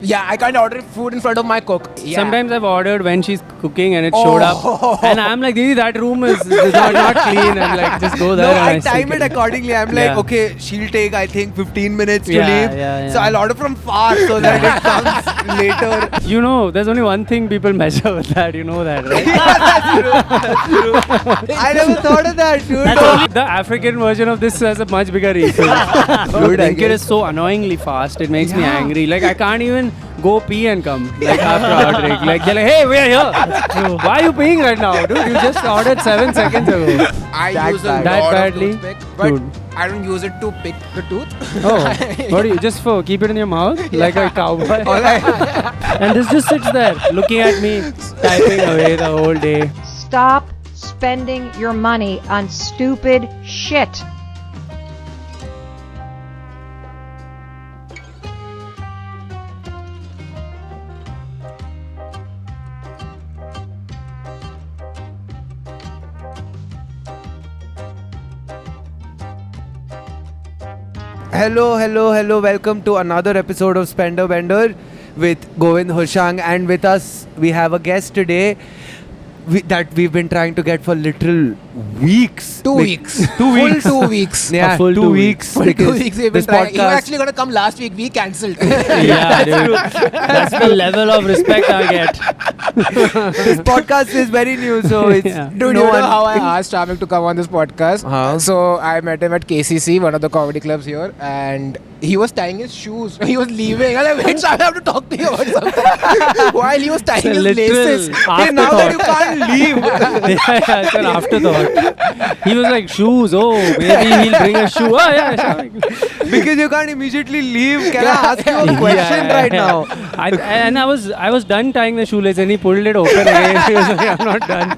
Yeah, I can't order food in front of my cook. Yeah. Sometimes I've ordered when she's cooking and it showed up, and I'm like, Didi, that room is not clean. And like, just go there. No, and I time it accordingly. I'm like, Yeah. okay, she'll take I think 15 minutes to Yeah, leave. yeah, So yeah. I'll order from far so that it comes later. You know, there's only one thing people measure with that. You know that, right? I never thought of that, dude. The African version of this has a much bigger refill. Dude, I Blinkit guess. is so annoyingly fast. It makes me Yeah. angry. Like I can't even go pee and come like after ordering. Like they're like, hey, we're here. Why are you peeing right now, dude? You just ordered 7 seconds ago. I That use a bad. That lot badly? of toothpick, but Dude. I don't use it to pick the tooth. Oh, what do you just for keep it in your mouth like a cowboy? And this just sits there looking at me, typing away the whole day. Stop spending your money on stupid shit. Hello. Welcome to another episode of Spender Bender with Govind Hoshang. And with us, we have a guest today that we've been trying to get for literal weeks. 2 Like, weeks. 2 weeks. Full 2 weeks. Yeah, full 2 2 weeks. Full 2 because weeks we've been this trying. You were podcast. actually going to come last week. We cancelled. Yeah, dude. That's the level of respect I get. This podcast is very new, so it's Yeah. Dude, no you know one. how I asked Shamik to come on this podcast? How? So I met him at KCC, one of the comedy clubs here, and he was tying his shoes. He was leaving. I was like, wait, Shamik, I have to talk to you about something. While he was tying It's a his literal laces. Hey, now that you can't leave. Yeah, it's an afterthought. He was like, shoes, oh, maybe he'll bring a shoe. Oh, yeah, sure. Because you can't immediately leave. Can I ask you a question right now? And I was done tying the shoelace and he pulled it open again. He was like, I'm not done.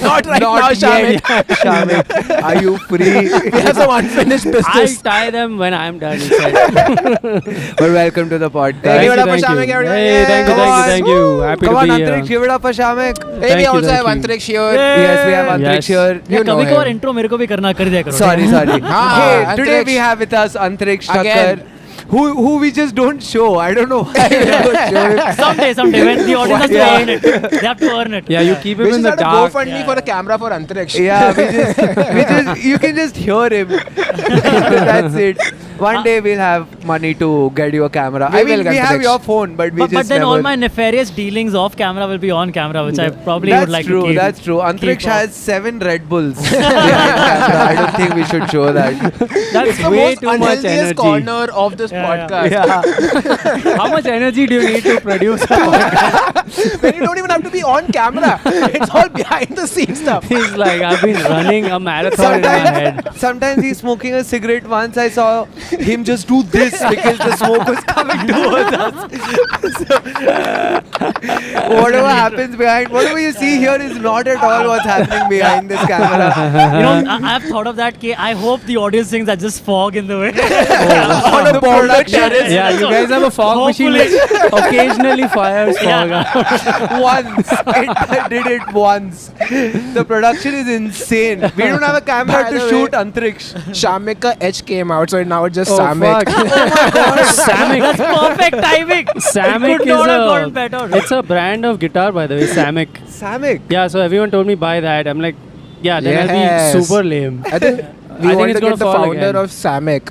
Not right now, Not Shamik. yet. Shamik, are you free? We have some unfinished I'll business. tie them when I'm done, he said. Well, welcome to the podcast. Hey, give it up for Thank Shamik, you. everyone. Hey, thank you, Come on. thank you. Happy Come to on, be Antriksh, here. give it up for Shamik. Hey, we Thank you, also have thank you. Antriksh here. Yes, we have Antriksh Yes. here. You know कभी को और him. Intro मेरे को भी करना कर दिया करो Sorry. हाँ, Hey, today Antriksh. we have with us Antriksh Again. Thakkar, who we just don't show. I don't know why we don't show him. someday when the audience has to Yeah. earn it they have to earn it Yeah, you keep We him in should the start a dark. GoFundMe for a camera for Antriksh. Yeah, we just, you can just hear him. That's it. One day we'll have money to get you a camera. We I mean, will, we have Antriksh. your phone, but we but just then never. all my nefarious dealings off camera will be on camera which I probably That's would like true. to keep That's true. Antriksh keep off. has 7 Red Bulls behind camera. I don't think we should show that. That's It's the way most too much unhealthiest energy. corner of this Yeah, podcast. Yeah. How much energy do you need to produce a podcast? When you don't even have to be on camera. It's all behind the scenes stuff. He's like, I've been running a marathon in my head. Sometimes he's smoking a cigarette. Once I saw him just do this because the smoke was coming towards us. So, whatever happens behind, whatever you see here is not at all what's happening behind this camera. you know I've thought of that I hope the audience thinks that's just fog in the way On a production. Yeah, you guys have a fog machine which occasionally fires fog. Once. It did it once. The production is insane. We don't have a camera By to the shoot way- Antriksh. Shamik ka H came out, so now it's just Oh, Shamik. fuck. Samick. that's perfect timing Samick could is not have gotten better. it's a brand of guitar, by the way, Samick. Samick. Yeah, so everyone told me buy that. I'm like, yeah, then I'll Yes. be super lame. I think we think want it's to gonna get the fall founder again. of Samick.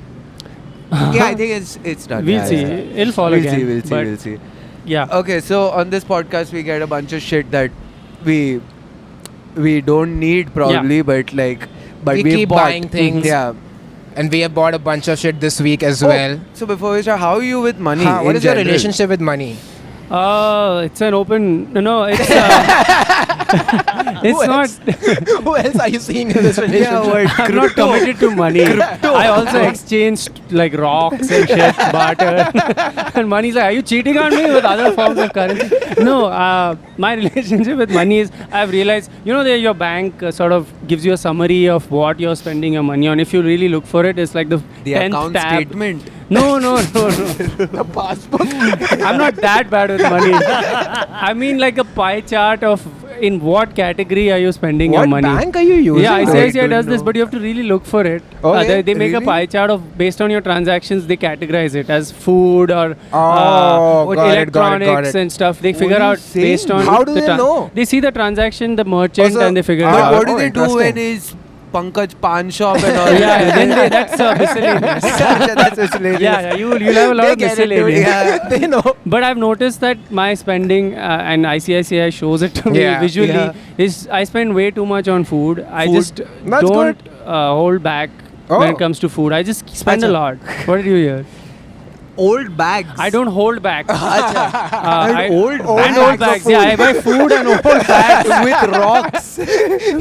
Yeah, I think it's done. We'll Yeah, see. yeah. It'll fall We'll again. see, we'll see, but we'll see. Yeah. Okay, so on this podcast we get a bunch of shit that we don't need probably, but like, but We we keep bought. buying things. Yeah. And we have bought a bunch of shit this week as Oh, well. So before we start, how are you with money? What in is your general? relationship with money? It's an open. No, it's. It's Who not. else? Who else are you seeing in this relationship? Yeah, what? I'm not committed to money. I also exchanged like rocks and shit, barter. And money's like, are you cheating on me with other forms of currency? No, my relationship with money is, I've realized, your bank sort of gives you a summary of what you're spending your money on. If you really look for it, it's like the The 10th account tab. statement. No. The passbook. I'm not that bad with money. I mean, like a pie chart of in what category are you spending your What money. bank are you using? Yeah, I ICICI don't does this, know. but you have to really look for it. Okay, They make a really? pie chart of based on your transactions. They categorize it as food or Oh, with got it, electronics got it. and stuff. They figure you out saying? based on How do the they know? They see the transaction, the merchant, Also- and they figure it But out. what do Oh, they do when interesting. is Pankaj Pan Shop and all Yeah, that? then that's miscellaneous. That's miscellaneous. Yeah, you'll have a lot They of get it, dude. miscellaneous. Yeah, they know. But I've noticed that my spending and ICICI shows it to me Yeah, visually yeah. is I spend way too much on food. I Food. just That's don't hold back when Oh. it comes to food. I just spend a Acha. lot. What did you hear? Old bags. I don't hold back. And old and bags old of bags. food. Yeah, I buy food and old bags. with rocks.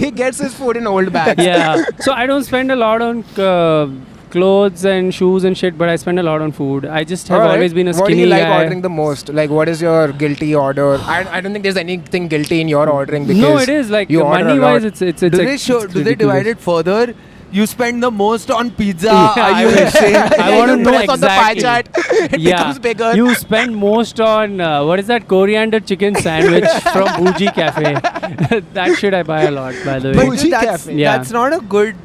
He gets his food in old bags. Yeah. So I don't spend a lot on clothes and shoes and shit, but I spend a lot on food. I just have Alright. always been a What do skinny you like guy. ordering the most? Like, what is your guilty order? I don't think there's anything guilty in your ordering because No, it is like you order a money-wise, lot. it's Do like, they show? it's Do they divide ridiculous. it further? You spend the most on pizza. Yeah, Are you I will. ashamed? I want to know Based on the pie exactly. chart, it becomes bigger. You spend most on what is that coriander chicken sandwich from Bougie Cafe? That shit I buy a lot, by the way. But Bougie that's, Cafe. Yeah. that's not a good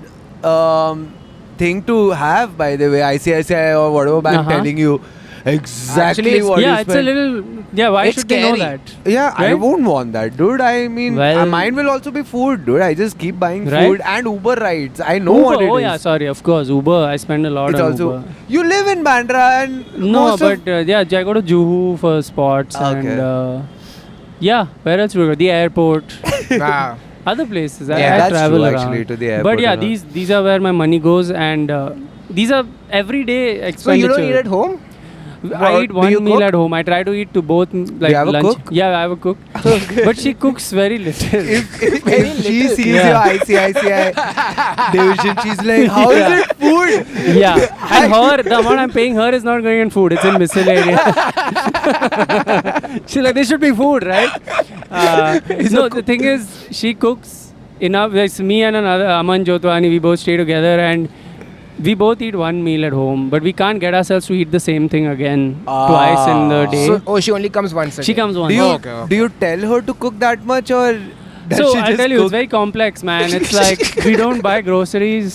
thing to have, by the way. ICICI or whatever bank Uh-huh. telling you exactly Actually, it's- what Yeah, you it's a spend. little. Yeah, why It's should they know scary. that? Yeah, I Right? won't want that, dude. I mean, Well- mine will also be food, dude. I just keep buying Right? food and Uber rides. I know Uber, what it is. oh yeah, sorry, of course, Uber. I spend a lot It's on also Uber. you live in Bandra and No, most of- but yeah, I go to Juhu for spots Okay. and yeah, where else we go? The airport, Wow. other places. I Yeah, that's travel true, around. actually, to the airport But yeah, and all. these are where my money goes, and these are everyday expenditure. So you don't eat at home? I eat Do one you meal cook? at home. I try to eat to both like You have a lunch. cook? Yeah, I have a cook. But she cooks very little. if Very she little. sees Yeah. your ICICI division, she's like, how is Yeah. it food? Yeah, and her, the amount I'm paying her is not going in food. It's in miscellaneous. She's like, this should be food, right? No, the thing is, she cooks enough. It's me and another Aman Jotwani. We both stay together and we both eat one meal at home, but we can't get ourselves to eat the same thing again twice in the day. So, she only comes once a She day. comes once. Do you Okay. do you tell her to cook that much or does So she I'll just tell you, cook? it's very complex, man. It's like we don't buy groceries,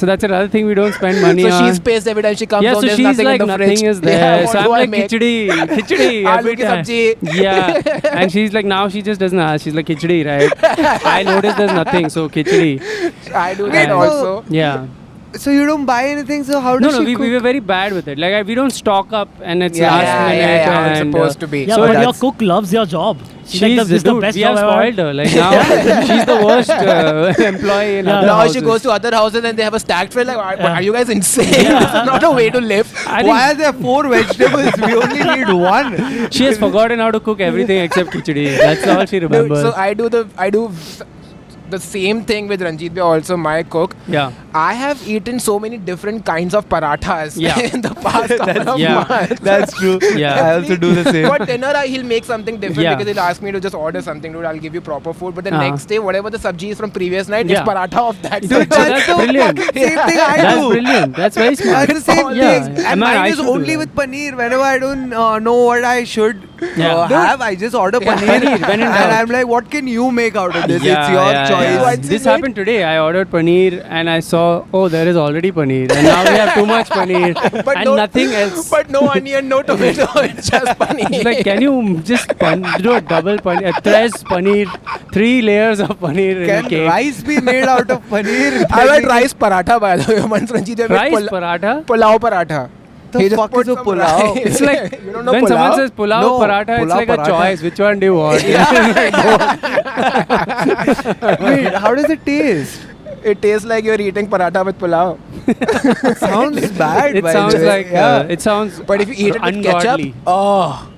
so that's another thing we don't spend money So on. she's pissed every time she comes Yeah, home. so There's she's nothing like in the nothing fridge. is there. Yeah, So what I'm do I like make? khichdi Aloo every ki time. sabji. Yeah, and she's like now she just doesn't ask. She's like khichdi, right? I noticed there's nothing, so khichdi. I do Wait, that no. also. Yeah. So you don't buy anything, so how No, does no, she we were cook? very bad with it. Like we don't stock up, and it's Yeah, last yeah, minute. yeah, it's and, supposed to be. Yeah, So but your that's- cook loves your job. She's like the it's the dude. best We have job ever. spoiled her. Like now, she's the worst employee in Yeah. other Now houses. she goes to other houses and they have a stacked fridge. Like, Yeah. are you guys insane? This is not a way to live. I Why are think there 4 vegetables? We only need one. she has forgotten how to cook everything except khichdi. That's all she Dude, remembers. so I do the same thing with Ranjit Bhai, also my cook. Yeah. I have eaten so many different kinds of parathas Yeah. in the past couple of yeah. months. That's true. Yeah. I also do the same. For dinner, he'll make something different Yeah. because he'll ask me to just order something, dude. I'll give you proper food. But the Uh-huh. next day, whatever the sabji is from previous night, Yeah. it's paratha of that. Dude, sabji. that's brilliant. fucking same thing I That's do. brilliant. That's very smart. That's the same Yeah. thing. I And mean, I mine is should do only that. with paneer. Whenever I don't know what I should Yeah. have, I just order paneer. Paneer, when in and doubt. I'm like, what can you make out of this? Yeah, It's your yeah, choice. yeah. Once This you happened today. I ordered paneer and I saw, oh, there is already paneer. And now we have too much paneer But and no- nothing else. But no onion, no tomato, it's just paneer. It's like, can you just do a double paneer, tres paneer, 3 layers of paneer in a Can cake? rice be made out of paneer? I had rice paratha by the way. Once Ranjit Bhai made Rice paratha? pulao paratha. The He just fuck put is a some pulao? rice. It's like you don't know when pulao? someone says pulao No, paratha, it's pulao like a paratha. choice. Which one do you want? Wait, how does it taste? It tastes like you're eating paratha with pulao. Sounds bad. It by sounds the way. like yeah. it sounds But if you eat it with ungodly. ketchup, oh,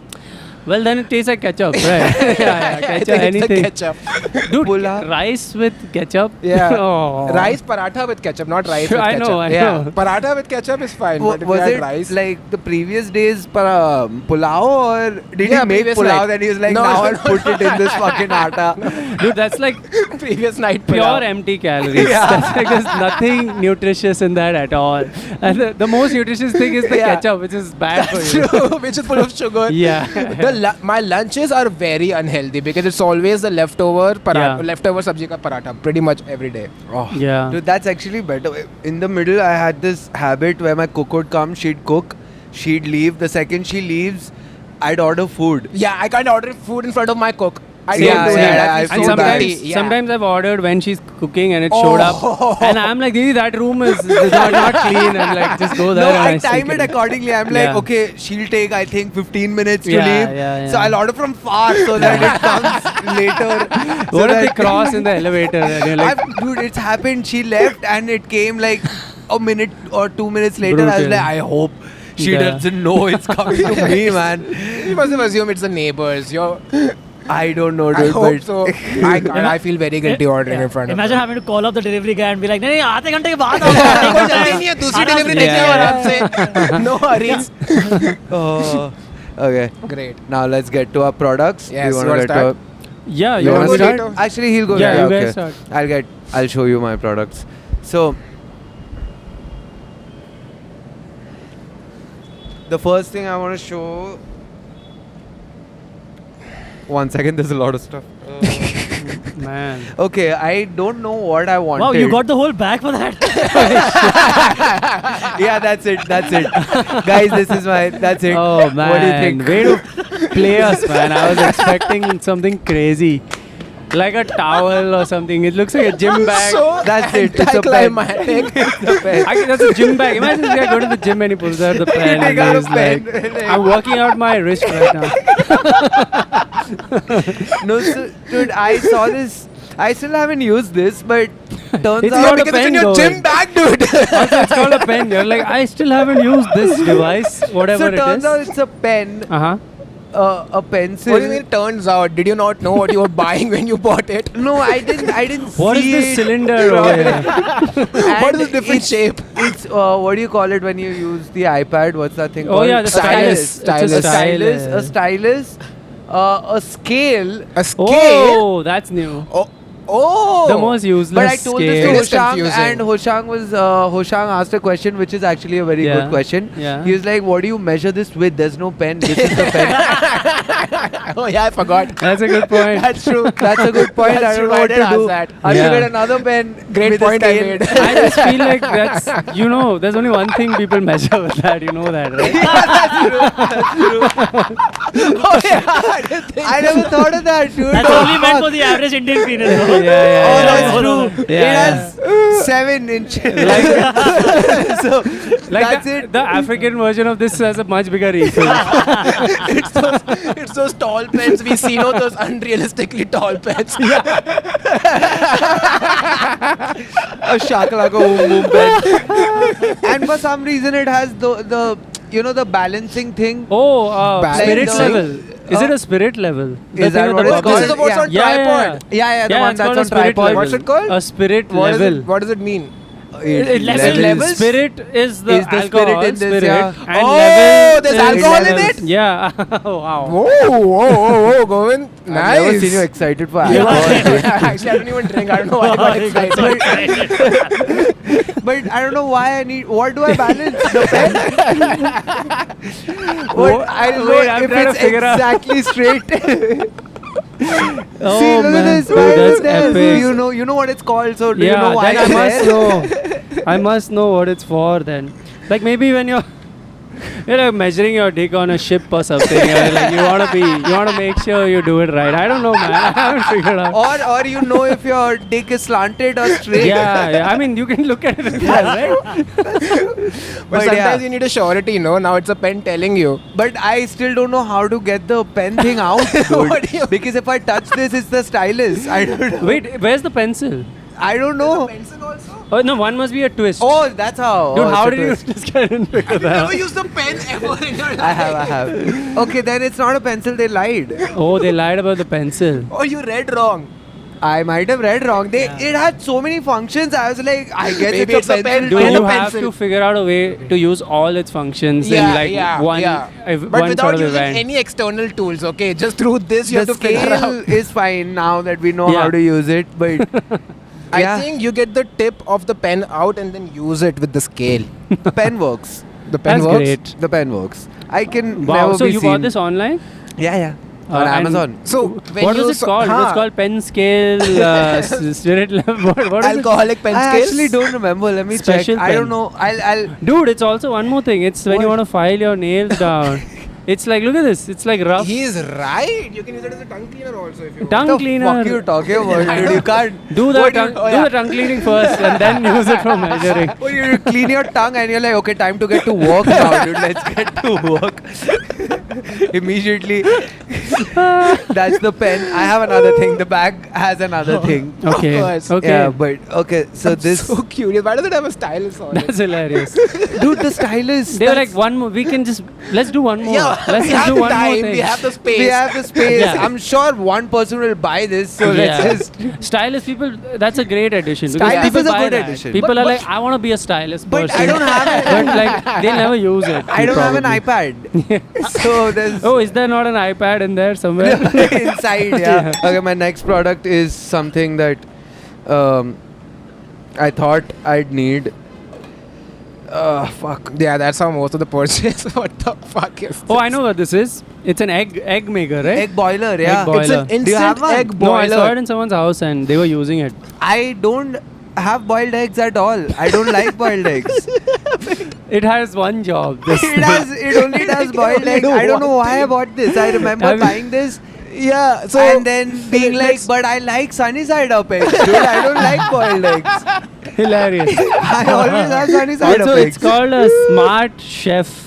Well, then it tastes like ketchup, right? yeah, I ketchup, think anything. it's the ketchup. Dude, Pulao. rice with ketchup? Yeah. Oh. Rice paratha with ketchup, not rice with I ketchup. know, I yeah. know. Paratha with ketchup is fine, but if Was you had it rice, like the previous days pulao, or did Yeah, he make previous pulao? night. Then he was like, No, now no, I'll put it in this fucking atta. Dude, that's like previous night pure pulao. empty calories. That's like there's nothing nutritious in that at all. And the most nutritious thing is the Yeah. ketchup, which is bad That's for you. true, which is full of sugar. Yeah. My lunches are very unhealthy because it's always the leftover Yeah. leftover sabji ka paratha pretty much every day. Oh. Yeah. Dude, that's actually better. In the middle, I had this habit where my cook would come, she'd cook, she'd leave. The second she leaves, I'd order food. Yeah, I can't order food in front of my cook. I Yeah, don't do yeah, that. yeah, I I feel And so sometimes, dirty. Yeah. sometimes I've ordered when she's cooking and it showed Oh. up, and I'm like, Didi, that room is not clean, and like just go there. No, and I stick time it accordingly. I'm Yeah. like, okay, she'll take, I think, 15 minutes to Yeah, leave. yeah, So yeah. I'll order from far so that it comes later. So What if they that- cross in the elevator and you're like, Dude, it's happened. She left and it came like a minute or 2 minutes later. I was Brutal. like, I hope she Yeah. doesn't know it's coming to me, man. You must have assumed it's the neighbors. I don't know, I dude. hope but so. I can't. I feel very guilty ordering in front of Imagine her. having to call up the delivery guy and be like, नहीं आधे घंटे के बाद कोई जल्दी नहीं है, दूसरी आराम delivery से। देखने Yeah. आराम से. No hurries. Oh, okay. Great. Now let's get to our products. Yes, Do you wanna get to start? yeah, You you wanna want to go start? later? Actually, he'll go. Yeah, you guys okay. start. I'll show you my products. So, the first thing I want to show. One second, there's a lot of stuff. Man. Okay, I don't know what I wanted. Wow, you got the whole bag for that? Yeah, that's it. That's it. Guys, this is my. That's it. Oh man. What do you think? Way to play us, man. I was expecting something crazy. Like a towel or something. It looks like a gym bag. So That's it. It's a pen. anticlimactic. That's a gym bag. Imagine this guy go to the gym and he pulls out the pen. Take And out a he's like, pen. I'm working out my wrist right now. No, so, dude, I saw this. I still haven't used this, but turns It's out not a Because it's in pen, your though. gym bag, dude. Also, it's called a pen. You're like, I still haven't used this device, whatever so it turns is. out it's a pen, Uh-huh. a pencil. What do you mean it turns out? Did you not know what you were buying when you bought it? No, I didn't. I didn't What is see this it. cylinder over here? What And is the different it's- shape? It's what do you call it when you use the iPad? What's that thing Oh, called? yeah, the stylus. It's a A stylus. stylus. A stylus. A scale. A scale? Oh, that's new. Oh. The most useless But I told scale. this It to is Hoshang, confusing. and Hoshang asked a question which is actually a very Yeah. good question. Yeah. He was like, "What do you measure this with? There's no pen. This is the pen." Oh yeah, I forgot. That's a good point. That's true. That's a good point. That's I don't true. know I what did to ask do. that. I should Yeah. get another pen. Great with a point I scale. made. I just feel like that's, there's only one thing people measure with that. You know that, right? Oh yeah, I didn't think. I never thought of that, dude. That's Oh, only meant fuck. for the average Indian penis. though. Yeah, Oh, yeah. that's true. Yeah, It has 7 inches. So Like that's the, it. the African version of this has a much bigger refill. It's those tall pens we see, no, those unrealistically tall pens. A shakalaka boom boom pen. And for some reason it has the the balancing thing. Oh, spirit Balancing. level. Is it a spirit level? The Is that thing at what the it's bottom? This is the called? what's on Yeah, yeah, tripod. Yeah, the Yeah, one it's that's called a on spirit tripod. level. What's it called? A spirit What does level. it? What does it mean? Levels? Spirit is the Is the alcohol, spirit in this, yeah. and Oh, level there's is alcohol in levels. it? Yeah. Wow. Whoa, Govind. I've never seen you Nice. excited for Yeah. alcohol. Actually, I don't even drink. I don't know why I got excited. But I don't know why I need. What do I balance? The pen? I don't Wait, know I'm if trying to it's figure out. exactly straight. Oh, See, look man. at this. Dude, Why is that's it there? epic. You know what it's called. So do Yeah, you know why then I it's must there? know. I must know what it's for then. Like maybe when you're like measuring your dick on a ship or something, like you want to make sure you do it right. I don't know, man. I haven't figured out. Or you know if your dick is slanted or straight. Yeah. I mean, you can look at it as well, right? But But sometimes yeah. you need a surety, no? Now it's a pen telling you. But I still don't know how to get the pen thing out, What dude. do you- Because if I touch this, it's the stylus. I don't know. Wait, where's the pencil? I don't know. Pencil also? Oh no, one must be a twist. Oh, that's how. Dude, oh, how it's a did you twist. just get into that? Never used the pen ever in your life. I have. Okay, then it's not a pencil. They lied. Oh, they lied about the pencil. Oh, you read wrong. I might have read wrong. It had so many functions. I was like, I guess Maybe it's a it's a pencil. pen. Dude, Pen you or have pencil. to figure out a way to use all its functions in like one, But one without sort of using event. any external tools, okay? Just through this, you The have to figure scale out. is fine now that we know Yeah. how to use it, but I think you get the tip of the pen out and then use it with the scale. the pen works. The pen That's works. great. The pen works. I can Wow, never so be you seen. bought this online? Yeah. On And Amazon. So when What you was it called? Huh. It's called pen scale, spirit level. What is it? Alcoholic pen I scales. actually don't remember. Let me Special check. I pen. don't know. I'll. Dude, it's also one more thing. It's when you What? want to file your nails down. It's like, look at this. It's like rough. He is right. You can use it as a tongue cleaner also if you Tongue What the cleaner. fuck you talking about, dude? You can't. Do the What tongue, you- oh, do yeah. the tongue cleaning first and then use it for measuring. Oh, you clean your tongue and you're like, okay, time to get to work now, dude. Let's get to work. Immediately. That's the pen. I have another thing. The bag has another thing. Okay. course. Okay. Yeah, but okay. So I'm this, so curious. Why does it have a stylus on it? That's hilarious. dude, the stylus. They were that's- like, one more. We can just, let's do one more. Yeah, Let's we just have do the one more time. thing. We have the space. we have the space. Yeah. I'm sure one person will buy this. So Yeah. let's just. Stylist people, that's a great addition. Because Stylist people is a buy good that. addition. People But- are but- like, I want to be a stylist But person. I don't have it. But like, they'll never use it. I don't have an probably. iPad. So there's. Oh, is there not an iPad in there somewhere? inside, yeah. Okay, my next product is something that I thought I'd need. Fuck. Yeah, that's how most of the purchase. What the fuck is Oh, I know what this is. It's an egg maker, right? Egg boiler, yeah. Egg boiler. It's an Do you have instant one? egg No, I boiler. saw it in someone's house and they were using it. I don't have boiled eggs at all. I don't like boiled eggs. It has one job. This It only does boiled only eggs. do I don't know one why I bought this. I remember Have you- buying this Yeah, so and then being like, let's- but I like sunny side up eggs, dude. I don't like boiled eggs. hilarious. I always have sunny side Also, up it's eggs. called a smart chef.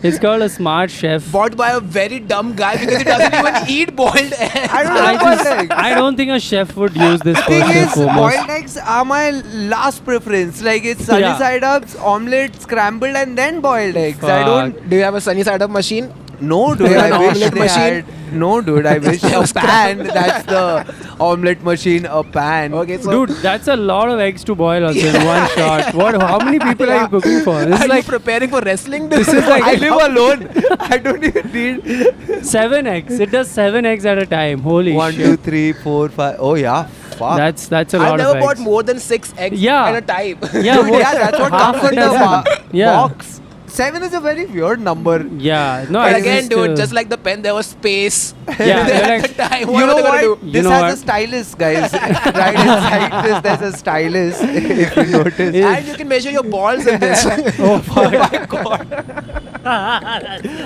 It's called a smart chef. bought by a very dumb guy because he doesn't even eat boiled eggs. I don't I, like boiled just, eggs. I don't think a chef would use this Thing first and is, foremost. boiled eggs are my last preference. Like it's sunny Yeah. side ups, omelette, scrambled, and then boiled eggs. I Fuck. don't. Do you have a sunny side up machine? No, dude. Do you have I an wish omelette they machine? had. No, dude. I wish a pan. That's the omelette machine. A pan. Okay, so Dude, that's a lot of eggs to boil also in one shot. What? How many people are you cooking for? This are is like you preparing for wrestling? This is like I live alone. I don't even need 7 eggs. It does 7 eggs at a time. Holy 1, shit. 2, 3, 4, 5. Oh yeah. Fuck. That's a I've lot never of bought eggs. more than 6 eggs Yeah. at a time. Yeah, Dude, what- yeah, that's what half comes a in the dozen. Yeah. box. 7 is a very weird number. Yeah. No, But it's again, just, dude, just like the pen, there was space. Yeah, they're at like- the time. You What know are they gonna what? do? You This know has what? a stylus, guys. Right inside this, there's a stylus. If you notice. Yeah. And you can measure your balls in this. Oh my god.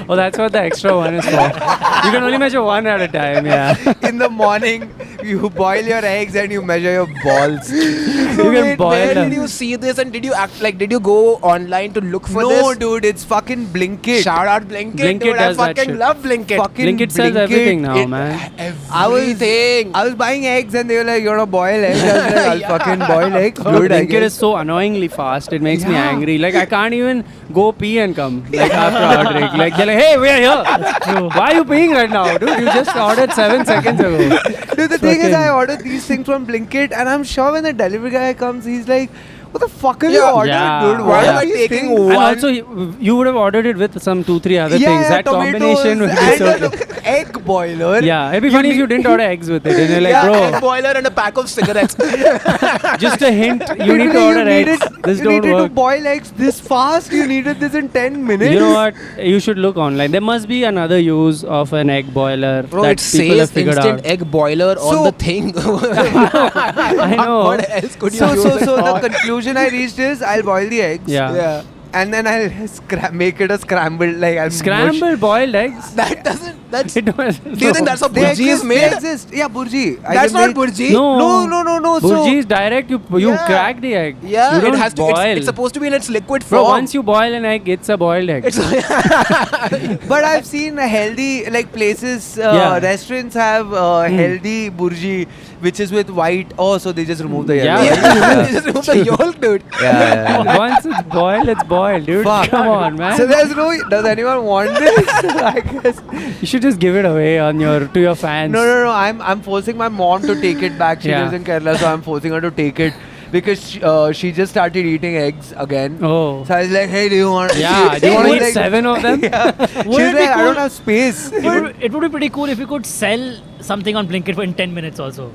Oh, that's what the extra one is for. You can only measure one at a time. Yeah. In the morning, you boil your eggs and you measure your balls. So can wait, boil where them. did you see this and did you act like did you go online to look for No, this? dude, it's fucking Blinkit. Shout out Blinkit, Blinkit dude. I does that fucking shit. love Blinkit. Fucking Blinkit sells everything now, It- man. Everything. I was buying eggs and they were like, "You wanna boil eggs?" I was like, "I'll Yeah. fucking boil eggs, Dude, dude." I Blinkit guess. is so annoyingly fast. It makes me Yeah. angry. Like I can't even go pee and come. Like after ordering. Like they're like, hey, we're here. Why are you peeing right now, dude? You just ordered 7 seconds ago. Dude, the thing is, Fucking- I ordered these things from Blinkit, and I'm sure when the delivery guy comes, he's like, "What the fuck have you Yeah. ordered, Yeah. dude? Why What am are I these taking things?" And one? also, you would have ordered it with some 2-3 other Yeah, things. yeah, That combination would tomatoes be so and good. an egg boiler. Yeah, it'd be funny if you didn't order eggs with it. And you're like, yeah, bro, egg boiler and a pack of cigarettes. just a hint. You need to Literally, order eggs. needed- This you don't needed to work. boil eggs this fast. You needed this in 10 minutes. You know what? You should look online. There must be another use of an egg boiler Bro, that it people have says figured instant out. egg boiler on So- the thing. I know. What else could you So, use so, it so for? the conclusion I reached is I'll boil the eggs. Yeah. Yeah. and then I'll make it a scrambled, like I'll Scrambled boiled eggs. That doesn't. That's. It was, Do you think that's how They burji exist, is they made? exist. Yeah, burji. I That's can not make- burji. No. No. Burji is direct. You Yeah. crack the egg. Yeah, you don't it has to. boil. It's supposed to be in its liquid Bro, form. once you boil an egg, it's a boiled egg. It's But I've seen a healthy, like places, Yeah. restaurants have healthy burji, which is with white. Oh, so they just remove the Yeah. yellow. yeah, you just remove the yolk, dude. Yeah. Once it's boiled, dude. Fuck. Come on, man. So there's no. Does anyone want this? I guess. You should just give it away to your fans. No. I'm forcing my mom to take it back. She Yeah. lives in Kerala, so I'm forcing her to take it because she just started eating eggs again. Oh. So I was like, hey, do you want? Yeah, do you want to She's eat like- 7 of them? Yeah. Would She's it be like, I cool? don't have space. It would be pretty cool if you could sell something on Blinkit in 10 minutes also.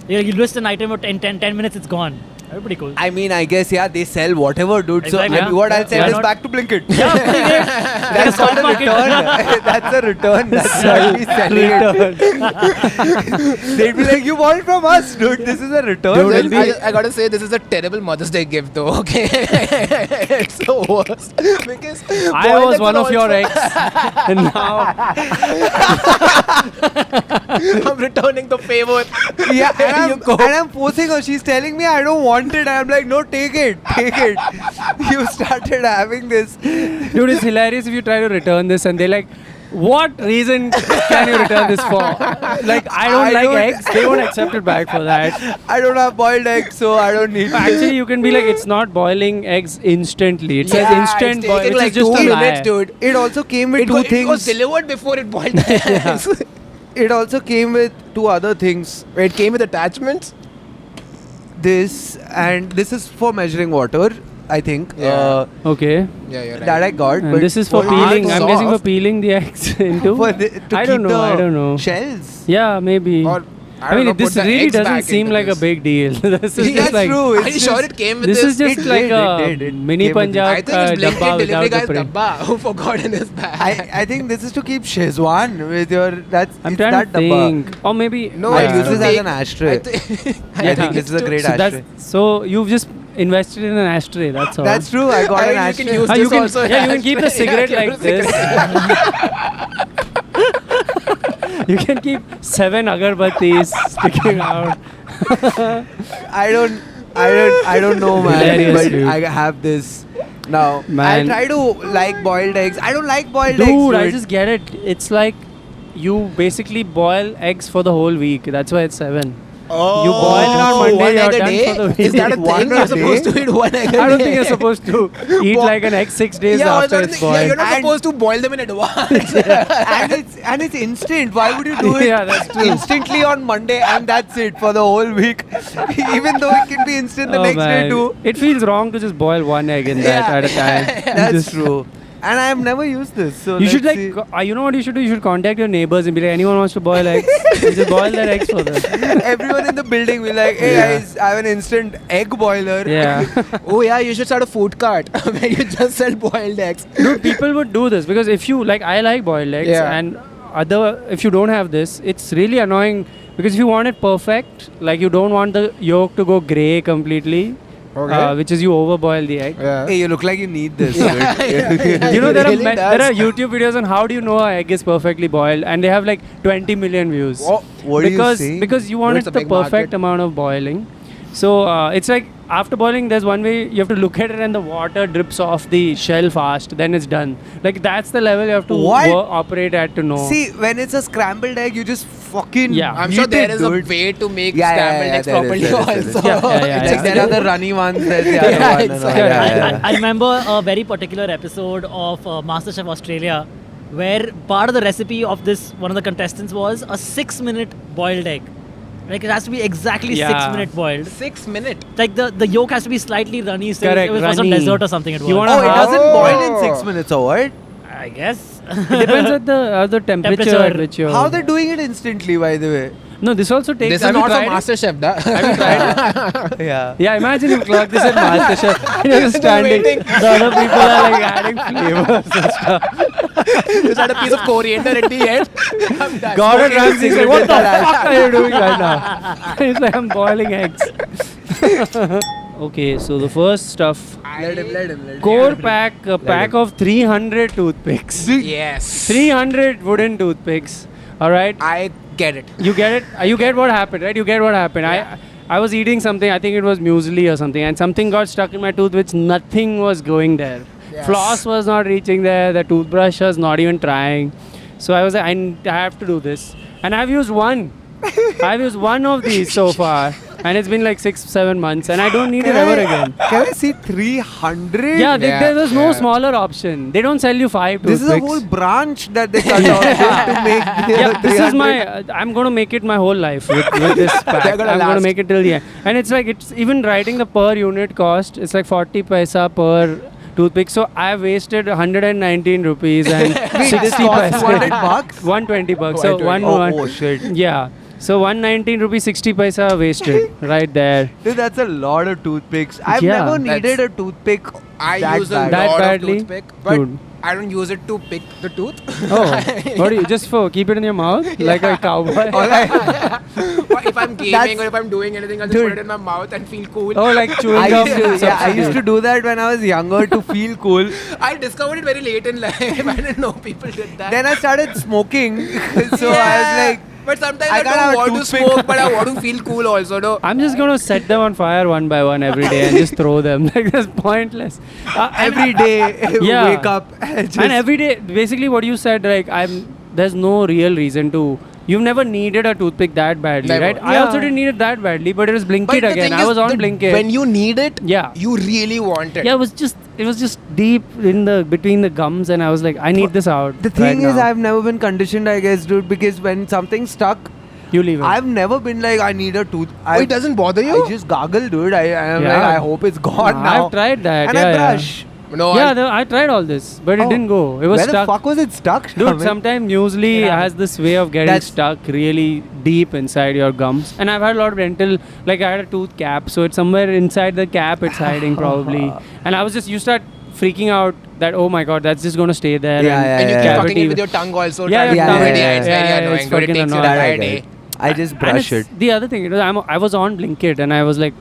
You list an item for 10 minutes, it's gone. That would be pretty cool. I mean, I guess, yeah, they sell whatever, dude. So Exactly. I mean, what I'll Yeah. sell Why is not? back to Blinkit. Yeah, That's stock not a market. return. That's a return. That's not me selling it. They'd be like, you bought it from us, dude. This is a return. Dude, Well, it'll be- I gotta say, this is a terrible Mother's Day gift, though. Okay, it's the worst because I boiled was eggs one are of your also- eggs. And now I'm returning the favor. Yeah, Here you go. and I'm forcing her. She's telling me I don't want it. I'm like, no, take it. You started having this. dude, it's hilarious if you try to return this and they're like, what reason can you return this for? Like, I don't like eggs. They won't accept it back for that. I don't have boiled eggs, so I don't need Actually, you can be like, it's not boiling eggs instantly. It says Yeah, instant it's boil, taking which like is just 2 a minutes, lie. dude. It also came with It two was things. delivered before it boiled the eggs. It also came with two other things. It came with attachments. This and this is for measuring water, I think. Yeah. Okay. Yeah, you're right. That I got. And but this is for for peeling. hard I'm guessing for soft. peeling the eggs into. for the, to I keep don't know. the I don't know. shells. Yeah, maybe. Or, I mean, don't know, this put the really eggs doesn't back seem into like this. a big deal. This is That's just like, true. Are It's you sure just- it came with This this? is just It like did, a it did. It mini came with Punjab I think it's dabba Blinkit delivery without the guy's print. dabba who forgot in his bag. I think this is to keep Shezwan with your. That's I'm it's trying that to think. Or maybe. No, I it's use to this as take- an ashtray. I think this is a great so that's- ashtray. So you've just invested in an ashtray. That's all. That's true. I got I an mean, you ashtray. can use Ah, this you can, also. yeah, you can keep the cigarette Yeah, like this. You can keep 7 agarbattis sticking out. I don't know, man. Hilarious, but dude. I have this now. Man. I try to like boiled eggs. I don't like boiled Dude, eggs. I just get it. It's like you basically boil eggs for the whole week. That's why it's 7. Oh, You boil it on Monday, one you're egg a done day? for the week. Is that a One thing? a You're supposed day? to eat one egg a day. I don't think you're supposed to eat like an egg 6 days yeah, after also, it's yeah, boiled. you're not And- supposed to boil them in advance. and it's instant. Why would you do it Yeah, that's true. instantly on Monday and that's it for the whole week? Even though it can be instant the Oh, next day man. too. It feels wrong to just boil one egg in that Yeah. at a time. That's Just- true. And I have never used this. So You should let's like, see. you know what you should do? You should contact your neighbors and be like, anyone wants to boil eggs? And just boil their eggs for them. Everyone in the building will like, hey Yeah. guys, I have an instant egg boiler. Yeah. Oh yeah, you should start a food cart where you just sell boiled eggs. Dude, people would do this because if you, like, I like boiled eggs Yeah. and if you don't have this, it's really annoying because if you want it perfect, like you don't want the yolk to go grey completely, which is you overboil the egg. Yeah. Hey, you look like you need this. Yeah. dude. You know, It there really are does. there are YouTube videos on how do you know an egg is perfectly boiled, and they have like 20 million views. What because do you say? because you want It's it a the big perfect market. amount of boiling. So it's like after boiling, there's one way you have to look at it, and the water drips off the shell fast. Then it's done. Like that's the level you have to What? operate at to know. See, when it's a scrambled egg, you just fucking. Yeah. I'm beat sure there it, is a dude. way to make Yeah, scrambled yeah, eggs there is, properly there is. also. Yeah, yeah, It's yeah. like there are the runny ones, there's the Yeah, other one. and all. exactly. Yeah, yeah. I remember a very particular episode of MasterChef Australia where part of the recipe of this, one of the contestants was a 6-minute boiled egg. Like it has to be exactly Yeah. 6-minute boiled. 6 minutes. Like the yolk has to be slightly runny, so Correct, it was for some runny. dessert or something. It was. You want Oh, it How- doesn't boil in Oh. 6 minutes or what? I guess. It depends on the temperature at Temperature. which you're. How they're doing it instantly, by the way? No, this also takes. This is have you not for tried it? MasterChef, da. Have you tried it? Yeah. Yeah, imagine you clock this at MasterChef and you're just standing. waiting. The other people are like adding flavors and stuff. Just add a piece of coriander at the end. I'm done. Gordon Smoking Ramsay's like, cigarette what with the that fuck are you doing right now? He's like, I'm boiling eggs. Okay, so the first stuff. Let him. Core pack, a pack of 300 toothpicks. Yes. 300 wooden toothpicks. All right. I get it. You get it? You get what happened, right? You get what happened. Yeah. I was eating something, I think it was muesli or something, and something got stuck in my tooth which nothing was going there. Yes. Floss was not reaching there, the toothbrush was not even trying. So I was like, I have to do this. And I've used one. I've used one of these so far. And it's been like 6-7 months and I don't need it ever again. Can I see 300? Yeah, there was no yeah. smaller option. They don't sell you 5 toothpicks. This is a whole branch that they cut off to make. Yeah, this is 300. my. I'm going to make it my whole life with this pack. They're gonna I'm going to last. make it till the end. And it's like, it's even writing the per unit cost, it's like 40 paisa per toothpick. So I wasted 119 rupees and 60 this costs paisa. 200 bucks? 120 bucks. So 120. Oh shit. Yeah. So 119 rupees 60 paisa wasted right there. Dude, that's a lot of toothpicks. I've Yeah. never needed a toothpick. I that use a bad. That lot badly? of toothpick, but Dude. I don't use it to pick the tooth. Oh, what do you just for keep it in your mouth like a cowboy? Or if I'm gaming That's- or if I'm doing anything, I'll just Dude. put it in my mouth and feel cool. Oh, like chewing I gum. used to do that when I was younger to feel cool. I discovered it very late in life. I didn't know people did that. Then I started smoking. So I was like, but sometimes I I, can't have don't a want to toothpick. smoke, but I want to feel cool also. No. I'm just gonna set them on fire one by one every day and just throw them. Like that's pointless. every day Yeah. wake up and just. And every day, basically, what you said, like there's no real reason to. You've never needed a toothpick that badly, Never. right? I Yeah. also didn't need it that badly, but it was Blinkit But the again. thing I is was on that Blinkit. When you need it, Yeah. you really want it. Yeah, it was just deep in the between the gums, and I was like, I need this out. The thing right is, now. I've never been conditioned, I guess, dude, because when something's stuck, you leave it. I've never been like, I need a tooth. Oh, it doesn't bother you? I just gargle, dude. I'm Yeah. like, I hope it's gone now. I've tried that. And yeah, I yeah. brush. No, Yeah, I tried all this, but it Oh. didn't go. It was Where stuck. the fuck was it stuck? Dude, Shamit? sometimes muesli Yeah. has this way of getting That's- stuck really deep inside your gums. And I've had a lot of dental, like I had a tooth cap, so it's somewhere inside the cap it's hiding probably. And I was just, you start freaking out that, oh my god, that's just going to stay there. Yeah, and yeah, and you yeah, keep yeah. fucking cavity- it with your tongue also. Yeah, trying yeah, to yeah, do it. yeah, It's yeah, very yeah, annoying. it's Dude, it fucking takes you an annoying. entire That I day. I just And brush it's it. the other thing, I was on Blinkit and I was like,